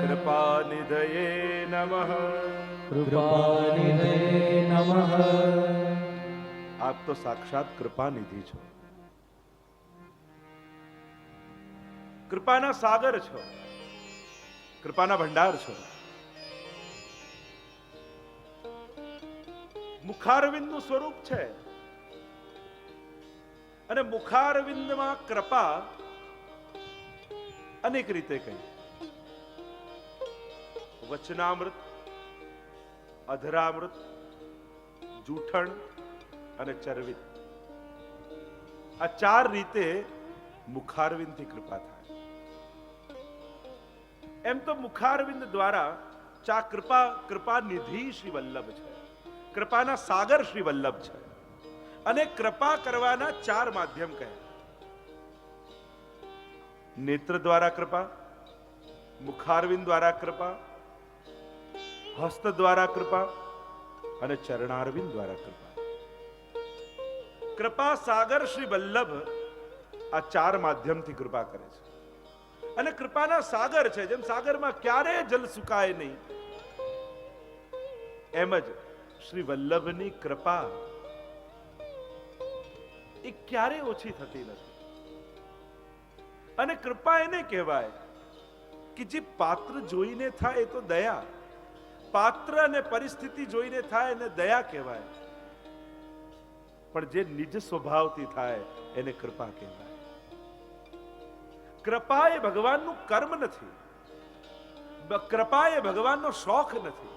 કૃપા નિધયે નમઃ. કૃપાનિધયે નમઃ. આપ તો સાક્ષાત કૃપા નિધિ છો, કૃપાના સાગર છો, કૃપાના ભંડાર છો. મુખારવિંદનું સ્વરૂપ છે. અને મુખારવિંદમાં કૃપા અનેક રીતે કહી. વચનામૃત, અધરામૃત, જૂઠણ અને ચરવિત, આ ચાર રીતે મુખારવિંદથી કૃપા થાય. એમ તો મુખારવિંદ દ્વારા ચા કૃપા નિધિ શ્રી વલ્લભ છે, કૃપાના સાગર શ્રી વલ્લભ છે. અને કૃપા કરવાના ચાર માધ્યમ કહે. નેત્ર દ્વારા કૃપા, મુખારવિંદ દ્વારા કૃપા, હસ્ત દ્વારા કૃપા અને ચરણારવિંદ દ્વારા કૃપા. કૃપા સાગર શ્રી વલ્લભ આ ચાર માધ્યમથી કૃપા કરે છે. અને કૃપાના સાગર છે, જેમ સાગરમાં ક્યારે જલ સુકાય નહીં, એમ જ શ્રી વલ્લભની કૃપા એ ક્યારે ઓછી થતી નથી. અને કૃપા એને કહેવાય કે જે પાત્ર જોઈને થાય એ તો દયા, પાત્ર અને પરિસ્થિતિ જોઈને થાય એને દયા કહેવાય, પણ જે નિજ સ્વભાવથી થાય એને કૃપા કહેવાય. કૃપા એ ભગવાનનું કર્મ નથી, કૃપા એ ભગવાનનો શોખ નથી.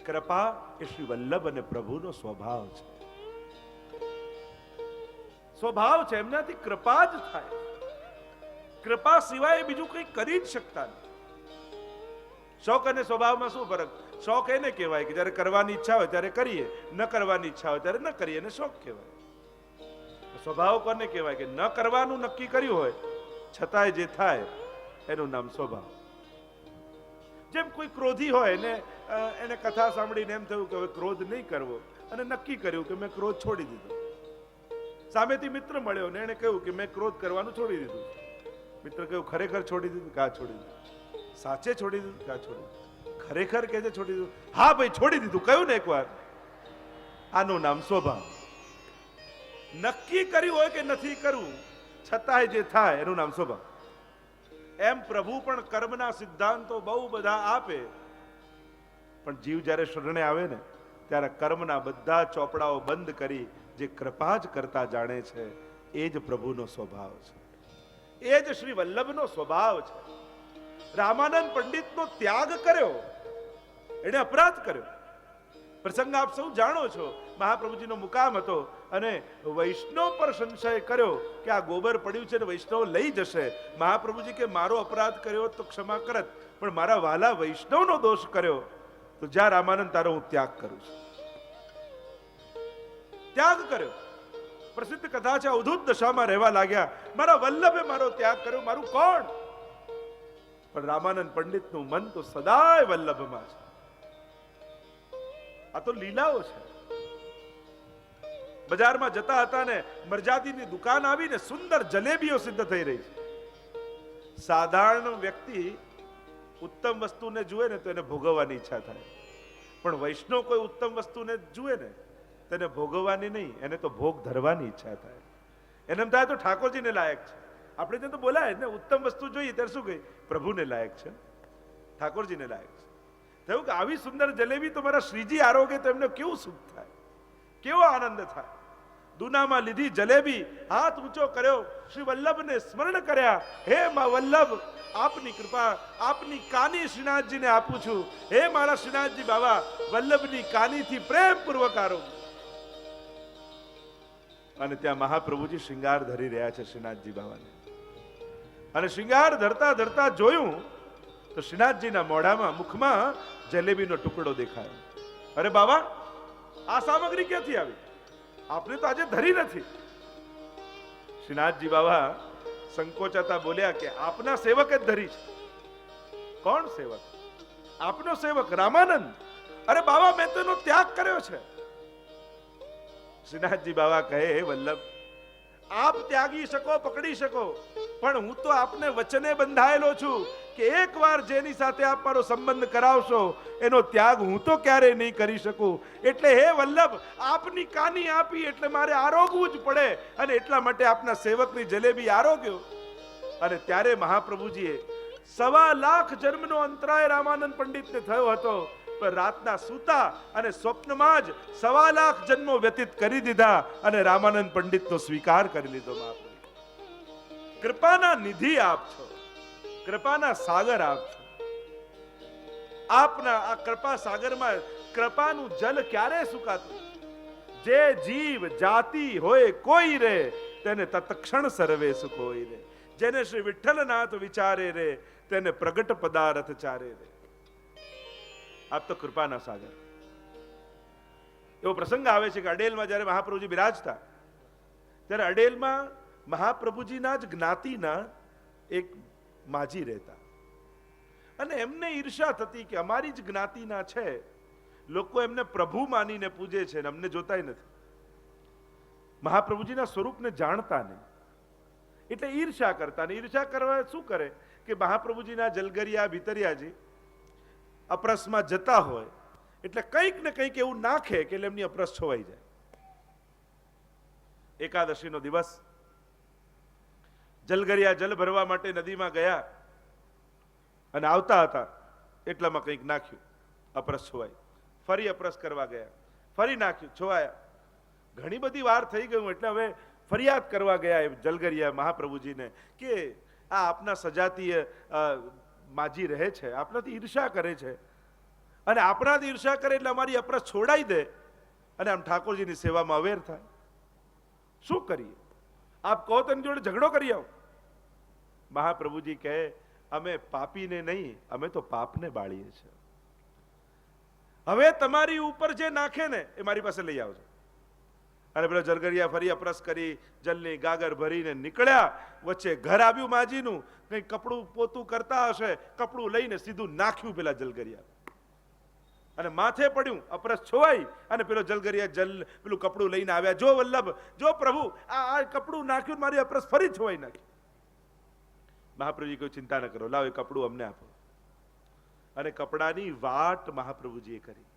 કૃપા એ શ્રી વલ્લભ અને પ્રભુનો સ્વભાવ છે. સ્વભાવ છે, એમનાથી કૃપા જ થાય. કૃપા સિવાય બીજું કંઈ કરી જ શકતા નથી. શોખ અને સ્વભાવમાં શું ફરક? શોખ એને કહેવાય કે જ્યારે કરવાની ઈચ્છા હોય ત્યારે કરીએ, ન કરવાની ઈચ્છા હોય ત્યારે ન કરીએ, એને શોખ કહેવાય. સ્વભાવ કોને કહેવાય? કે ન કરવાનું નક્કી કર્યું હોય છતાંય જે થાય એનું નામ સ્વભાવ. જેમ કોઈ ક્રોધી હોય ને એને કથા સાંભળીને એમ થયું કે હવે ક્રોધ નહીં કરવો, અને નક્કી કર્યું કે મેં ક્રોધ છોડી દીધો. સામેથી મિત્ર મળ્યો ને એને કહ્યું કે મેં ક્રોધ કરવાનું છોડી દીધું. મિત્ર કહ્યું ખરેખર છોડી દીધું? કા છોડી દીધું? સાચે છોડી દીધું? કા છોડી દીધું? ખરેખર કે છે છોડી દીધું? હા ભાઈ છોડી દીધું. કહ્યું ને એકવાર. આનું નામ સ્વભાવ. નક્કી કર્યું હોય કે નથી કરવું છતાંય જે થાય એનું નામ સ્વભાવ. એમ પ્રભુ પણ કર્મના સિદ્ધાંતો બહુ બધા આપે, પણ જીવ જ્યારે શરણે આવે ને ત્યારે કર્મના બધા ચોપડાઓ બંધ કરી જે કૃપા જ કરતા જાણે છે એ જ પ્રભુનો સ્વભાવ છે, એ જ શ્રી વલ્લભનો સ્વભાવ છે. રામાનંદ પંડિતનો ત્યાગ કર્યો, એને અપરાધ કર્યો. પ્રસંગ આપ સૌ જાણો છો. મહાપ્રભુજીનો મુકામ હતો અને વૈષ્ણવ પર સંશય કર્યો કે આ ગોબર પડ્યું છે ને વૈષ્ણવ લઈ જશે. મહાપ્રભુજી કે મારો અપરાધ કર્યો તો ક્ષમા કરત, પણ મારા વાલા વૈષ્ણવનો દોષ કર્યો તો જા રામાનંદ, તારો હું ત્યાગ કરું છું. ત્યાગ કર્યો. પ્રસિદ્ધ કથા છે, અવધૂત દશામાં રહેવા લાગ્યા. મારા વલ્લભે મારો ત્યાગ કર્યો, મારું કોણ? પણ રામાનંદ પંડિતનું મન તો સદાય વલ્લભમાં છે. આ તો લીલાઓ છે. બજારમાં જતા હતા ને મરજાદીની દુકાન આવીને સુંદર જલેબીઓ સિદ્ધ થઈ રહી છે. સાધારણ વ્યક્તિ ઉત્તમ વસ્તુને જુએ ને તો એને ભોગવવાની ઈચ્છા થાય, પણ વૈષ્ણવ કોઈ ઉત્તમ વસ્તુને જુએ ને તેને ભોગવવાની નહીં, એને તો ભોગ ધરવાની ઈચ્છા થાય. એને એમ થાય તો ઠાકોરજીને લાયક છે. આપણે ત્યાં તો બોલાય ને ઉત્તમ વસ્તુ જોઈએ ત્યારે શું કહે? પ્રભુને લાયક છે, ઠાકોરજીને લાયક છે. થયું કે આવી સુંદર જલેબી તો મારા શ્રીજી આરોગે તો એમને કેવું સુખ થાય, કેવો આનંદ થાય. દુનામાં લીધી જલેબી, હાથ ઊંચો કર્યો, શ્રી વલ્લભને સ્મરણ કર્યા. હે મા વલ્લભ, આપની કૃપા, આપની કાની શ્રીનાથજીને આપું છું. હે મારા શ્રીનાથજી બાબા, વલ્લભની કાનીથી પ્રેમપૂર્વક આરોગ્ય. અને ત્યાં મહાપ્રભુજી શૃંગાર ધરી રહ્યા છે શ્રીનાથજી બાબાને. અને શૃંગાર ધરતા ધરતા જોયું તો શ્રીનાથજીના મોઢામાં, મુખમાં જલેબીનો ટુકડો દેખાયો. અરે બાબા, આ સામગ્રી ક્યાંથી આવી? આપને તો આજે ધરી નથી. શ્રીનાથજી બાબા સંકોચાતા બોલ્યા કે આપના સેવક જ ધરી છે. કોણ સેવક? આપનો સેવક રામાનંદ. અરે બાબા, મેં તો એનો ત્યાગ કર્યો છે. શ્રીનાથજી બાબા કહે, હે વલ્લભ, આપ ત્યાગી શકો, પકડી શકો, પણ હું તો આપને વચને બંધાયેલો છું કે એકવાર જેની સાથે આપ મારો સંબંધ કરાવશો એનો ત્યાગ હું તો ક્યારેય નહીં કરી શકું. એટલે હે વલ્લભ, આપની કાની આપી એટલે મારે આરોગવું જ પડે, અને એટલા માટે આપના સેવકની જલેબી આરોગ્યો. અને ત્યારે મહાપ્રભુજીએ 1.25 લાખ જન્મનો અંતરાય રામાનંદ પંડિતને થયો હતો, પણ રાતના સૂતા અને સ્વપ્નમાં જ 1.25 લાખ જન્મો વ્યતીત કરી દીધા અને રામાનંદ પંડિતનો સ્વીકાર કરી લીધો. મહાપ્રભુ કૃપાના નિધિ આપ છો, કૃપાના સાગર આપ છો. આપના આ કૃપા સાગરમાં કૃપાનું જલ ક્યારે સુકાતું? જે જીવ જાતિ હોય કોઈ રે તેને તત્ક્ષણ સર્વે સુખ હોય રે. જેને શ્રી વિઠ્ઠલનાથ વિચારે રે તેને પ્રગટ પદાર્થ ચારે રે. આપ તો કૃપાના સાગર. એવો પ્રસંગ આવે છે કે અડેલમાં જ્યારે મહાપ્રભુજી બિરાજતા ત્યારે અડેલમાં મહાપ્રભુજીના જ જ્ઞાતિના એક માજી રહેતા, અને એમને ઈર્ષા થતી કે અમારી જ જ્ઞાતિના છે, લોકો એમને પ્રભુ માનીને પૂજે છે અને અમને જોતાય નથી. મહાપ્રભુજીના સ્વરૂપને જાણતા નહીં એટલે ઈર્ષા કરતા. ને ઈર્ષા કરવા શું કરે કે મહાપ્રભુજીના જલગરિયા ભીતરિયાજી અપરસમાં જતા હોય એટલે કંઈક ને કંઈક એવું નાખે કે એટલે એમની અપરસ છોવાઈ જાય. એકાદશીનો દિવસ જલગરિયા જલ ભરવા માટે નદીમાં ગયા અને આવતા હતા એટલામાં કંઈક નાખ્યું, અપરસ છોવાઈ. ફરી અપરસ કરવા ગયા, ફરી નાખ્યું, છોવાયા. ઘણી બધી વાર થઈ ગયું એટલે હવે ફરિયાદ કરવા ગયા એ જલગરિયા મહાપ્રભુજીને કે આ આપના સજાતીય માજી રહે છે, આપનાથી ઈર્ષા કરે છે અને આપણાથી ઈર્ષા કરે એટલે અમારી અપરસ છોડાઈ દે અને આમ ઠાકોરજીની સેવામાં અવેર થાય. શું કરીએ? આપ કહો તો એની જોડે ઝઘડો કરી આવો. મહાપ્રભુજી કહે અમે પાપીને નહીં, અમે તો પાપને બાળીએ છીએ. હવે તમારી ઉપર જે નાખે ને એ મારી પાસે લઈ આવજો. અને પેલો જલગરિયા ફરી અપરસ કરી જલની ગાગર ભરીને નીકળ્યા. વચ્ચે ઘર આવ્યું માજીનું, કંઈ કપડું પોતું કરતા હશે, કપડું લઈને સીધું નાખ્યું પેલા જલગરિયા અને માથે પડ્યું. અપરસ છોવાઈ અને પેલો જલગરિયા જલ પેલું કપડું લઈને આવ્યા. જો વલ્લભ, જો પ્રભુ, આ કપડું નાખ્યું, મારી અપરસ ફરી છોવાઈ નાખી. મહાપ્રભુજી કોઈ ચિંતા ન કરો, લાવો એ કપડું અમને આપો. અને કપડાની વાટ મહાપ્રભુજીએ કરી,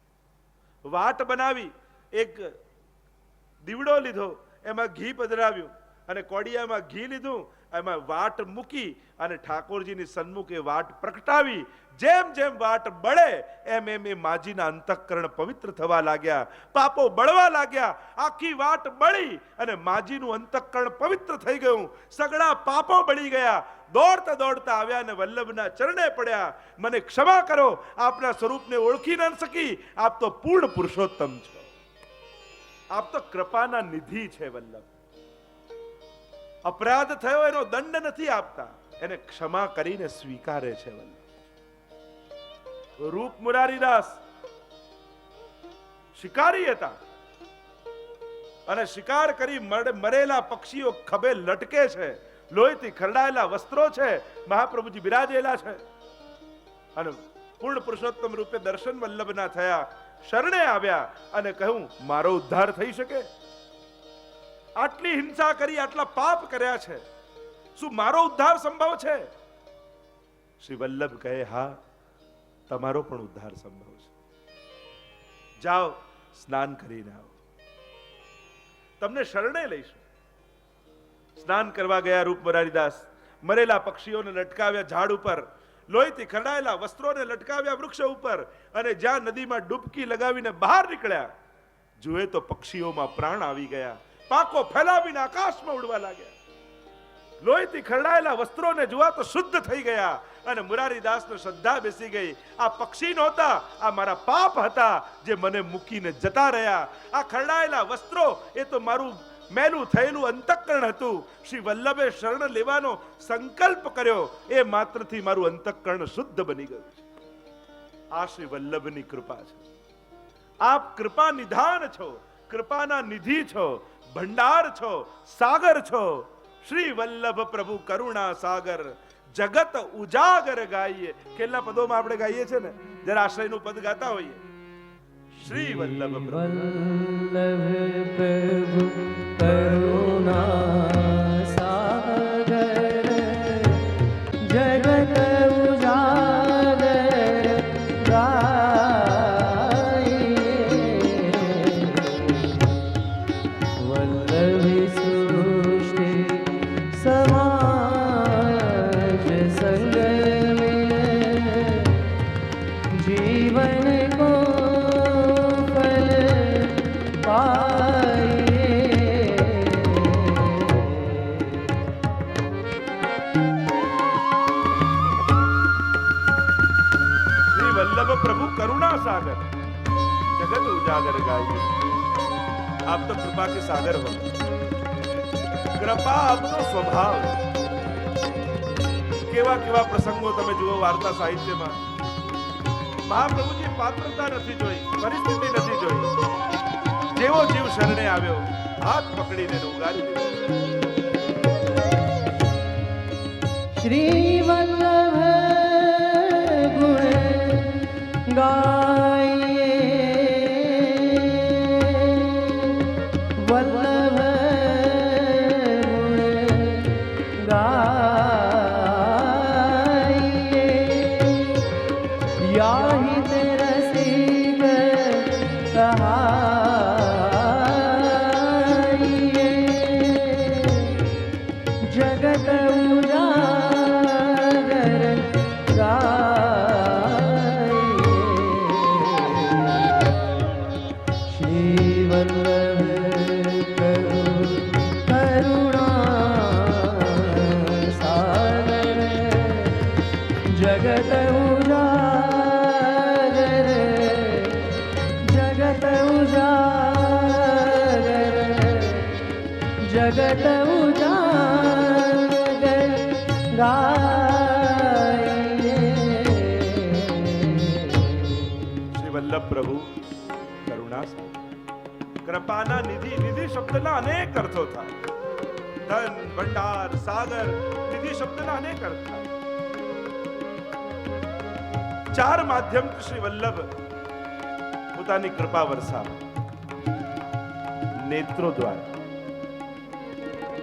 વાટ બનાવી. એક દીવડો લીધો, એમાં ઘી પધરાવ્યું અને કોડિયામાં ઘી લીધું, એમાં વાટ મૂકી અને ઠાકોરજીની સન્મુખે વાટ પ્રગટાવી. જેમ જેમ વાટ બળે એમ એમ એ માજીના અંતઃકરણ પવિત્ર થવા લાગ્યા, પાપો બળવા લાગ્યા. આખી વાટ બળી અને માજીનું અંતઃકરણ પવિત્ર થઈ ગયું, સગળા પાપો બળી ગયા. દોડતા દોડતા આવ્યા અને વલ્લભના ચરણે પડ્યા. મને ક્ષમા કરો, આપના સ્વરૂપને ઓળખી ન શકી. આપ તો પૂર્ણ પુરુષોત્તમ છો, આપ તો કૃપાના નિધિ છે વલ્લભ. અપરાધ થયો એનો દંડ નથી આપતા, એને ક્ષમા કરીને સ્વીકારે છે વલ્લભ. રૂપ મુરારીદાસ શિકારી હતા અને શિકાર કરી મરેલા પક્ષીઓ ખભે લટકે છે, લોહીથી ખરડાયેલા વસ્ત્રો છે, મહાપ્રભુજી બિરાજેલા છે અને પૂર્ણ પુરુષોત્તમ રૂપે દર્શન વલ્લભના થયા. શરણે આવ્યા અને કહ્યું મારો ઉદ્ધાર થઈ શકે? આટલી હિંસા કરી, આટલા પાપ કર્યા છે, શું મારો ઉદ્ધાર સંભવ છે? શ્રી વલ્લભ કહે હા, તમારો પણ ઉદ્ધાર સંભવ છે. જાઓ સ્નાન કરીને આવો, તમને શરણે લઈશું. સ્નાન કરવા ગયા રૂપ મુરારીદાસ. મરેલા પક્ષીઓને લટકાવ્યા ઝાડ ઉપર, લોહીથી ખરડાયેલા વસ્ત્રોને લટકાવ્યા વૃક્ષ ઉપર અને જ્યાં નદીમાં ડૂબકી લગાવીને બહાર નીકળ્યા, જુએ તો પક્ષીઓમાં પ્રાણ આવી ગયા. પાંખો ફેલાવીને આકાશમાં ઉડવા લાગ્યા. લોહીથી ખરડાયેલા વસ્ત્રોને જોવા તો શુદ્ધ થઈ ગયા અને મુરારીદાસને શ્રદ્ધા બેસી ગઈ. આ પક્ષી નહોતા, આ મારા પાપ હતા જે મને મૂકીને જતા રહ્યા. આ ખરડાયેલા વસ્ત્રો એ તો મારું મેલું થયેલું અંતઃકરણ હતું. શ્રી વલ્લભે શરણ લેવાનો સંકલ્પ કર્યો, એ માત્રથી મારું અંતઃકરણ શુદ્ધ બની ગયું. આ શ્રી વલ્લભની કૃપા છે. આપ કૃપા નિધાન છો, કૃપાના નિધિ છો, ભંડાર છો, સાગર છો. શ્રી વલ્લભ પ્રભુ કરુણા સાગર, જગત ઉજાગર ગાઈએ. કેટલા પદોમાં આપણે ગાઈએ છે ને, જરા આશ્રયનું પદ ગાતા હોઈએ. શ્રી વલ્લભ પ્રભુ કરુણા સાગર, જગત ઉજાગર ગાઈએ. વલ્લભી સૃષ્ટિ સમાજ સંગ में जीवन को फल पाए. શ્રી વલ્લભ પ્રભુ કરુણા સાગર, જગત ઉજાગર ગાઈએ. આપ તો કૃપા के सागर हो, કૃપા આપનો સ્વભાવ. કેવા કેવા પ્રસંગો તમે જુઓ વાર્તા સાહિત્યમાં. મહાપ્રભુજી પાત્રતા નથી જોઈ, પરિસ્થિતિ નથી જોઈ. જેવો જીવ શરણે આવ્યો, હાથ પકડીને ઉગારી દીધો. श्री वल्लभ गुण गाइए, वल्लभ गुण गाइए. याहित रसिक વલ્લભ પ્રભુ કરુણા સાગર જગત ઉજાગર જગત ઉજાગર જગત ઉજાગર ગાઈએ. શ્રી વલ્લભ પ્રભુ કરુણા સાગર, કૃપાના નિધિ. નિધિ શબ્દના અનેક અર્થો થાય. ધન, ભંડાર, સાગર, નિધિ શબ્દના અનેક અર્થ થાય. ચાર માધ્યમથી શ્રી વલ્લભ પોતાની કૃપા વરસાવે. નેત્રો દ્વારા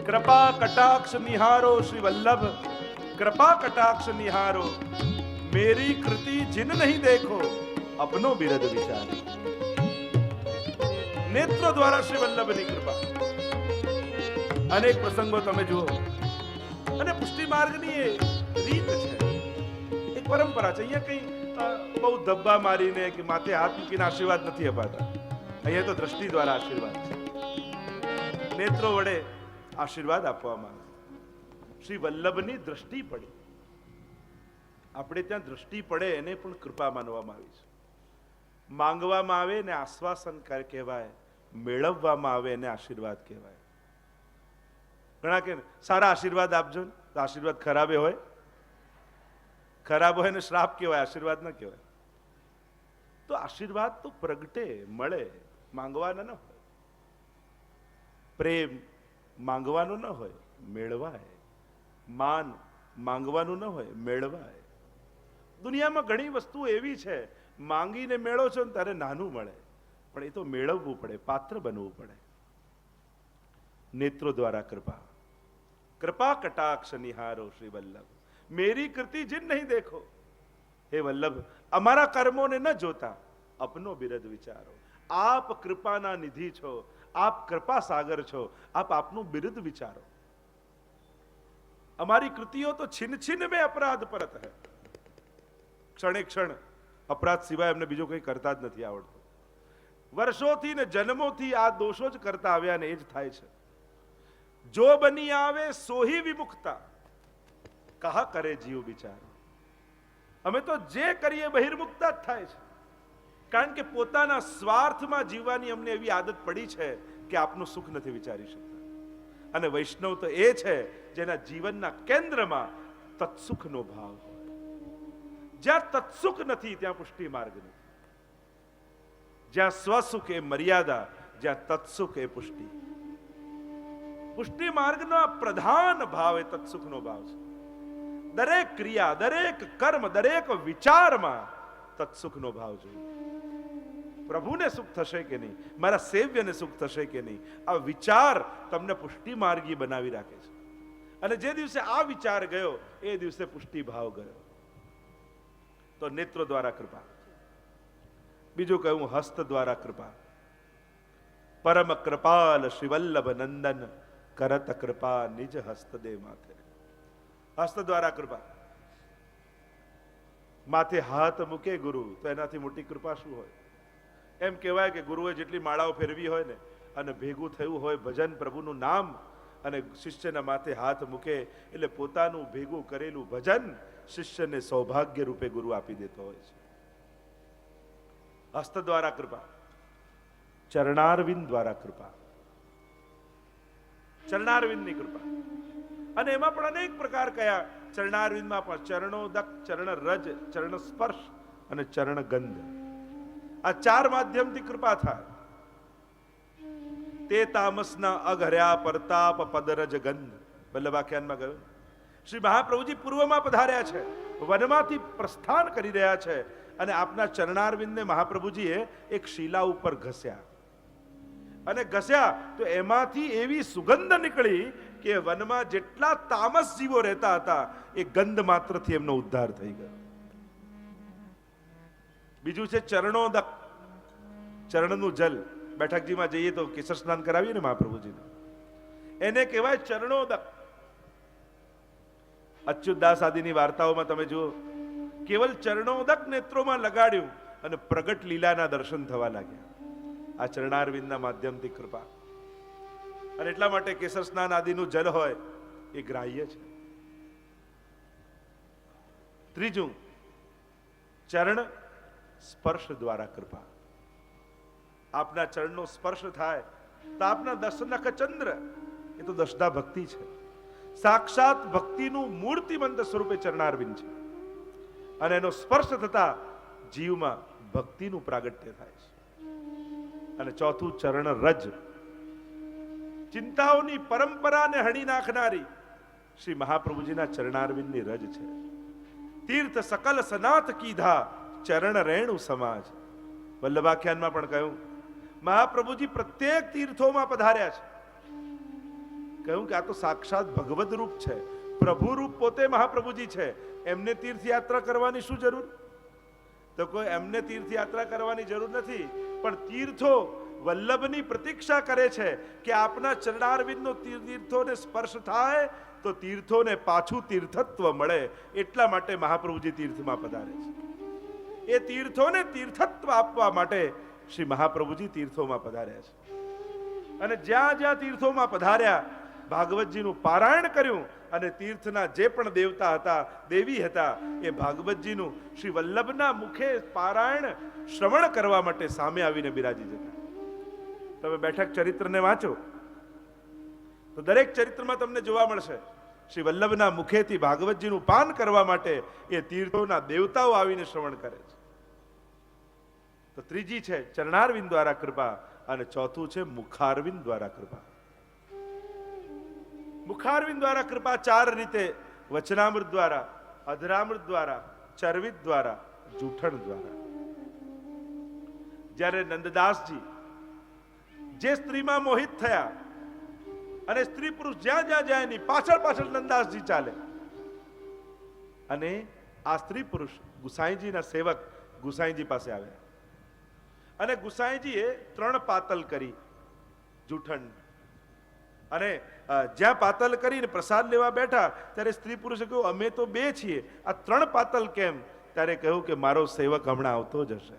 કૃપા કટાક્ષ નિહારો. શ્રી વલ્લભ કૃપા કટાક્ષ નિહારો. મેરી કૃતિ जिन नहीं देखो अपनो बिरद विचार. નેત્રો દ્વારા શ્રી વલ્લભની કૃપા. અનેક પ્રસંગો તમે જુઓ. અને પુષ્ટિ માર્ગની એ રીત છે, એક પરંપરા છે. અહીંયા કઈ બહુ ધબ્બા મારીને કે માથે હાથ મૂકીને આશીર્વાદ નથી અપાતા. અહીંયા તો દ્રષ્ટિ દ્વારા આશીર્વાદ છે. નેત્રો વડે આશીર્વાદ આપવામાં આવે. શ્રી વલ્લભની દ્રષ્ટિ પડે. આપણે ત્યાં દ્રષ્ટિ પડે એને પણ કૃપા માનવામાં આવી છે. માંગવામાં આવે ને આશ્વાસન કહેવાય, મેળવવામાં આવે એને આશીર્વાદ કહેવાય. ઘણા કે સારા આશીર્વાદ આપજો ને, તો આશીર્વાદ ખરાબે હોય, ખરાબ હોય ને શ્રાપ કહેવાય, આશીર્વાદ ન કહેવાય. તો આશીર્વાદ તો પ્રગટે, મળે, માંગવાના ન હોય. પ્રેમ માંગવાનું ન હોય, મેળવાય. માન માંગવાનું ન હોય, મેળવાય. દુનિયામાં ઘણી વસ્તુ એવી છે માંગીને મેળવો છો ને ત્યારે નાનું મળે, પણ એ તો મેળવવું પડે, પાત્ર બનવું પડે. નેત્રો દ્વારા કૃપા. કૃપા કટાક્ષ નિહારો. શ્રી વલ્લભ મેરી કૃતિ जिन नहीं देखो. હે વલ્લભ, અમારા કર્મોને ન જોતા અપનો બિરદ વિચારો. આપ કૃપાના નિધિ છો, આપ કૃપા સાગર છો, આપ આપનું બિરદ વિચારો. અમારી કૃતિઓ તો छिन छिन में अपराध परत है. ક્ષણે ક્ષણ અપરાધ સિવાય અમને બીજો કંઈ કરતા જ નથી આવડતું. વર્ષોથી ને જન્મોથી આ દોષો જ કરતા આવ્યા ને એ જ થાય છે. જો બની આવે સોહી વિમુખતા, કહા કરે જીવ બિચારો. અમે તો જે કરીએ બહિર્મુખતા જ થાય છે. કારણ કે પોતાના સ્વાર્થમાં જીવવાની અમને એવી આદત પડી છે કે આપનું સુખ નથી વિચારી શકતા. અને વૈષ્ણવ તો એ છે જેના જીવનના કેન્દ્રમાં તત્સુખનો ભાવ હોય. જ્યાં તત્સુખ નથી ત્યાં પુષ્ટિ માર્ગ નથી. જ્યાં સ્વસુખ એ મર્યાદા, જ્યાં તત્સુખ એ પુષ્ટિ. પુષ્ટિ માર્ગનો પ્રધાન ભાવ એ તત્સુખનો ભાવ છે. દરેક ક્રિયા, દરેક કર્મ, દરેક વિચારમાં તત્સુખનો ભાવ જોઈએ. પ્રભુને સુખ થશે કે નહીં, મારા સેવ્યને સુખ થશે કે નહીં, આ વિચાર તમને પુષ્ટિ માર્ગી બનાવી રાખે છે. અને જે દિવસે આ વિચાર ગયો એ દિવસે પુષ્ટિ ભાવ ગયો. તો નેત્રો દ્વારા કૃપા. બીજું કહ્યું હસ્ત દ્વારા કૃપા. પરમ કૃપાલ શ્રી વલ્લભ નંદન કરત કૃપા નિજ હસ્ત દે માથે. હસ્ત દ્વારા કૃપા. માથે હાથ મૂકે ગુરુ તો એનાથી મોટી કૃપા શું હોય? એમ કહેવાય કે ગુરુએ જેટલી માળાઓ ફેરવી હોય ને અને ભેગું થયું હોય ભજન, પ્રભુનું નામ, અને શિષ્યના માથે હાથ મૂકે એટલે પોતાનું ભેગું કરેલું ભજન શિષ્યને સૌભાગ્ય રૂપે ગુરુ આપી દેતો હોય છે. હસ્ત દ્વારા કૃપા. ચરણારવિંદ દ્વારા કૃપા. ચરણારવિંદની કૃપા. અને એમાં પણ અનેક પ્રકાર કયા. ચરણારવિંદમાં પણ ચરણોદક, ચરણ રજ, ચરણ સ્પર્શ અને ચરણ ગંધ. આ ચાર માધ્યમથી કૃપા થાય. તે તામસના અઘર્યા પરતાપ પદરજ ગંધ. વલ્લભાખ્યાનમાં ગયું. શ્રી મહાપ્રભુજી પૂર્વમાં પધાર્યા છે, વનમાંથી પ્રસ્થાન કરી રહ્યા છે, અને આપના ચરણારવિંદને મહાપ્રભુજીએ એક શિલા ઉપર ઘસ્યા. અને ઘસ્યા તો એમાંથી એવી સુગંધ નીકળી કે વનમાં જેટલા તામસ જીવો રહેતા હતા એ ગંધ માત્રથી એમનો ઉદ્ધાર થઈ ગયો. બીજું છે ચરણોદક, ચરણનું જલ. બેઠકજીમાં જઈએ તો કેસર સ્નાન કરાવીએ ને મહાપ્રભુજીને, એને કહેવાય ચરણોદક. અચ્યુતદાસ આદિની વાર્તાઓમાં તમે જુઓ, કેવલ ચરણોદક નેત્રોમાં લગાડ્યું અને પ્રગટ લીલાના દર્શન થવા લાગ્યા. આ ચરણારવિંદના માધ્યમથી કૃપા. અને એટલા માટે કેસર સ્નાન આદિનું જલ હોય એ ગ્રાહ્ય છે. ત્રીજું, ચરણ સ્પર્શ દ્વારા કૃપા. આપના ચરણનો સ્પર્શ થાય તો આપના દર્શનક ચંદ્ર એ તો દશદા ભક્તિ છે. સાક્ષાત ભક્તિનું મૂર્તિમંત સ્વરૂપે ચરણારવિંદ છે અને એનો સ્પર્શ થતા જીવમાં ભક્તિનું પ્રાગટ્ય થાય છે. અને ચોથું, ચરણ રજ. ચિંતાઓની પરંપરાને હણી નાખનારી શ્રી મહાપ્રભુજીના ચરણારવિંદની રજ છે. તીર્થ સકલ સનાથ કીધા ચરણ રેણુ સમાજ. વલ્લભાખ્યાનમાં પણ કહ્યું મહાપ્રભુજી પ્રત્યેક તીર્થોમાં પધાર્યા છે. કહ્યું કે આ તો સાક્ષાત ભગવદ રૂપ છે, પ્રભુ રૂપ પોતે મહાપ્રભુજી છે. એમને તીર્થયાત્રા કરવાની શું જરૂર? તો કોઈ એમને તીર્થયાત્રા કરવાની જરૂર નથી, પણ તીર્થો વલ્લભની પ્રતીક્ષા કરે છે કે આપના ચરણારવિંદનો તીર્થોને સ્પર્શ થાય તો તીર્થોને પાછું તીર્થત્વ મળે. એટલા માટે મહાપ્રભુજી તીર્થમાં પધારે છે. એ તીર્થોને તીર્થત્વ આપવા માટે શ્રી મહાપ્રભુજી તીર્થોમાં પધાર્યા છે. અને જ્યાં જ્યાં તીર્થોમાં પધાર્યા ભાગવતજીનું પારાયણ કર્યું અને તીર્થના જે પણ દેવતા હતા, દેવી હતા, એ ભાગવતજીનું શ્રી વલ્લભના મુખે પારાયણ શ્રવણ કરવા માટે સામે આવીને બિરાજી જતા. તમે બેઠક ચરિત્રને વાંચો તો દરેક ચરિત્રમાં તમને જોવા મળશે શ્રી વલ્લભના મુખેથી ભાગવતજીનું પાન કરવા માટે એ તીર્થોના દેવતાઓ આવીને શ્રવણ કરે છે. તો ત્રીજી છે ચરણારવિંદ દ્વારા કૃપા અને ચોથું છે મુખારવિંદ દ્વારા કૃપા. મુખારવિંદ દ્વારા કૃપા ચાર રીતે: વચનામૃત દ્વારા, અધરામૃત દ્વારા, ચરવિત દ્વારા, જૂઠણ દ્વારા. જ્યારે નંદદાસજી જે સ્ત્રીમાં મોહિત થયા અને સ્ત્રી પુરુષ જ્યાં જ્યાં જાય એની પાછળ પાછળ નંદદાસજી ચાલે અને આ સ્ત્રી પુરુષ ગુસાઈજીના સેવક ગુસાઈજી પાસે આવ્યા અને ગુસાઈજીએ 3 પાતલ કરી જૂઠણ. અને જ્યાં પાતલ કરીને પ્રસાદ લેવા બેઠા ત્યારે સ્ત્રી પુરુષે કહ્યું અમે તો 2 છીએ, આ 3 પાતલ કેમ? ત્યારે કહ્યું કે મારો સેવક હમણાં આવતો જ હશે.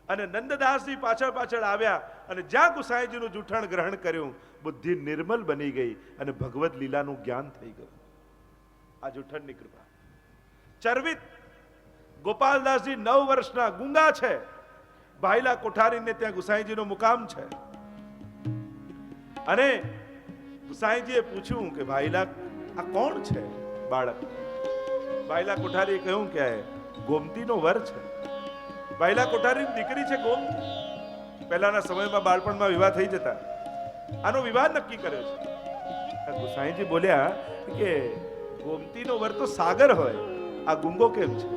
અને નંદદાસજી પાછળ પાછળ આવ્યા અને જ્યાં ગુસાઈજીનું જૂઠણ ગ્રહણ કર્યું બુદ્ધિ નિર્મલ બની ગઈ અને ભગવત લીલાનું જ્ઞાન થઈ ગયું. આ જૂઠણની કૃપા. ચરવિત, ગોપાલદાસજી 9 વર્ષના ગુંગા છે. ભાઈલા કોઠારીને ત્યાં ગુસાઈજીનો મુકામ છે અને ગુસાઈજીએ પૂછ્યું કે ભાઈલા આ કોણ છે બાળક? ભાઈલા કોઠારીએ કહ્યું કે ગોમતીનો વર છે. ભાઈલા કોઠારીની દીકરી છે ગોમતી. પહેલાના સમયમાં બાળપણમાં વિવાહ થઈ જતા. આનો વિવાહ નક્કી કર્યો છે. ગુસાઈજી બોલ્યા કે ગોમતીનો વર તો સાગર હોય, આ ગુંગો કેમ છે?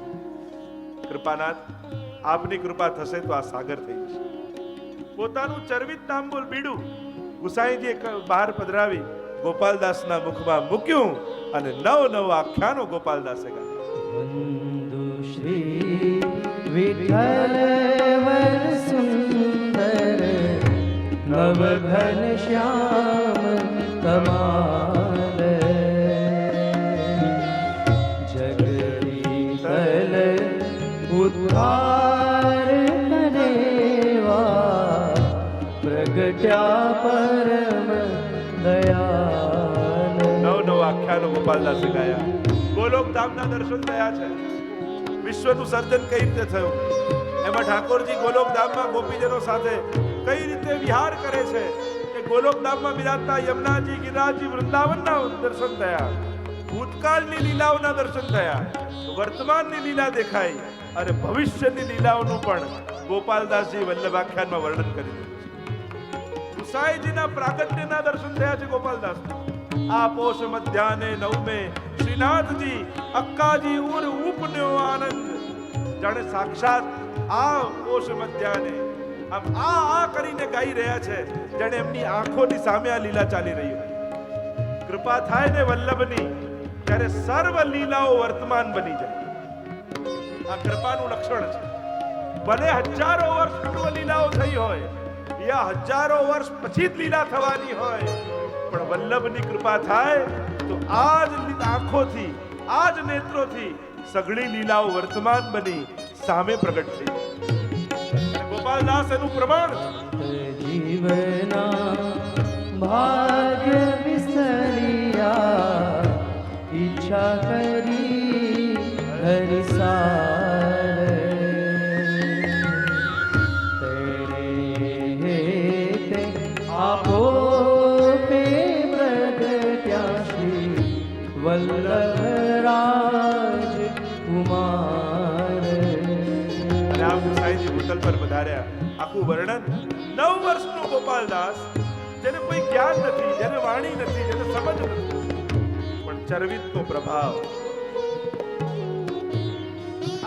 કૃપાનાથ, આપની કૃપા થશે તો આ સાગર થઈ જશે. પોતાનું ચરવિત તાંબુલ બીડું ગુસાઈજીએ બહાર પધરાવી ગોપાલદાસના મુખમાં મૂક્યું અને 9 આખ્યાનો ગોપાલદાસે ગાયા. વંદુ શ્રી વિઠ્ઠલ વર સુંદર નવ ઘન શ્યામ તમાર જગદીતલ ઉદ્ધાર કરેવા પ્રગટ્યા પરમ દયાલ. 9 આખ્યાનો ગોપાલદાસે ગાયા. ગોલોકધામના દર્શન થયા છે. વિશ્વનું સર્જન કઈ રીતે થયું એમાં ઠાકોરજી ગોલોકધામમાં ગોપીજનો સાથે કઈ રીતે વિહાર કરે છે એ ગોલોકધામમાં બિરાજતા યમુનાજી, ગિરિરાજજી, વૃંદાવનના દર્શન થયા. ભૂતકાળની લીલાઓના દર્શન થયા, વર્તમાનની લીલા દેખાઈ અને ભવિષ્યની લીલાઓનું પણ ગોપાલદાસજી વલ્લભાખ્યાનમાં વર્ણન કરી દીધું છે. ગુસાઈજીના પ્રાગટ્યના દર્શન થયા છે ગોપાલદાસ. આ પોષ મધ્યાને 9 શ્રીનાથજી અક્કાજી ઉર ઉપન્યો આનંદ. જાણે સાક્ષાત આ પોષ મધ્યાને આમ આ કરીને ગાઈ રહ્યા છે જાણે એમની આંખોની સામે આ લીલા ચાલી રહી હોય. કૃપા થાય ને વલ્લભની ત્યારે સર્વ લીલાઓ વર્તમાન બની જાય. આ કૃપાનું લક્ષણ છે. ભલે હજારો વર્ષ પૂર્વ લીલાઓ થઈ હોય યા હજારો વર્ષ પછી જ લીલા થવાની હોય, પણ વલ્લભની કૃપા થાય તો આજ આંખોથી, આજ નેત્રોથી સઘળી લીલાઓ વર્તમાન બની સામે પ્રગટ થઈ. ગોપાલદાસ એનું પ્રમાણ છે. જીવના ભાગ્ય વિસરિયા ઈચ્છા કરી હરિસાર તેરે હેતે આપો પે પ્રગટ્યા શ્રી વલ્લભરાજ કુમાર. અને આમ સાંઈજી ભૂતલ પર વધાર્યા. આખું વર્ણન 9 વર્ષનો ગોપાલદાસ, જેને કોઈ જ્ઞાન નથી, જેને વાણી નથી, જેને સમજ નથી, પણ ચરવિતનો પ્રભાવ.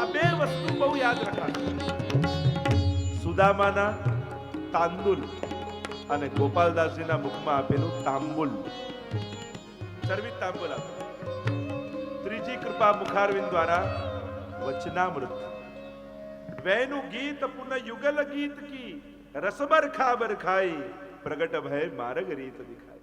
આ બે વસ્તુ બહુ યાદ રખાશે. સુદામાના તાંદુલ અને ગોપાલદાસજીના મુખમાં આપેલું તાંબુલ. ચરવિત તાંબુલ આપે. ત્રીજી કૃપા મુખારવિંદ દ્વારા વચનામૃત. વૈનું ગીત પુન યુગલ ગીત કી રસબર ખાબર ખાઈ પ્રગટ ભય માર્ગ રીત દિખાય.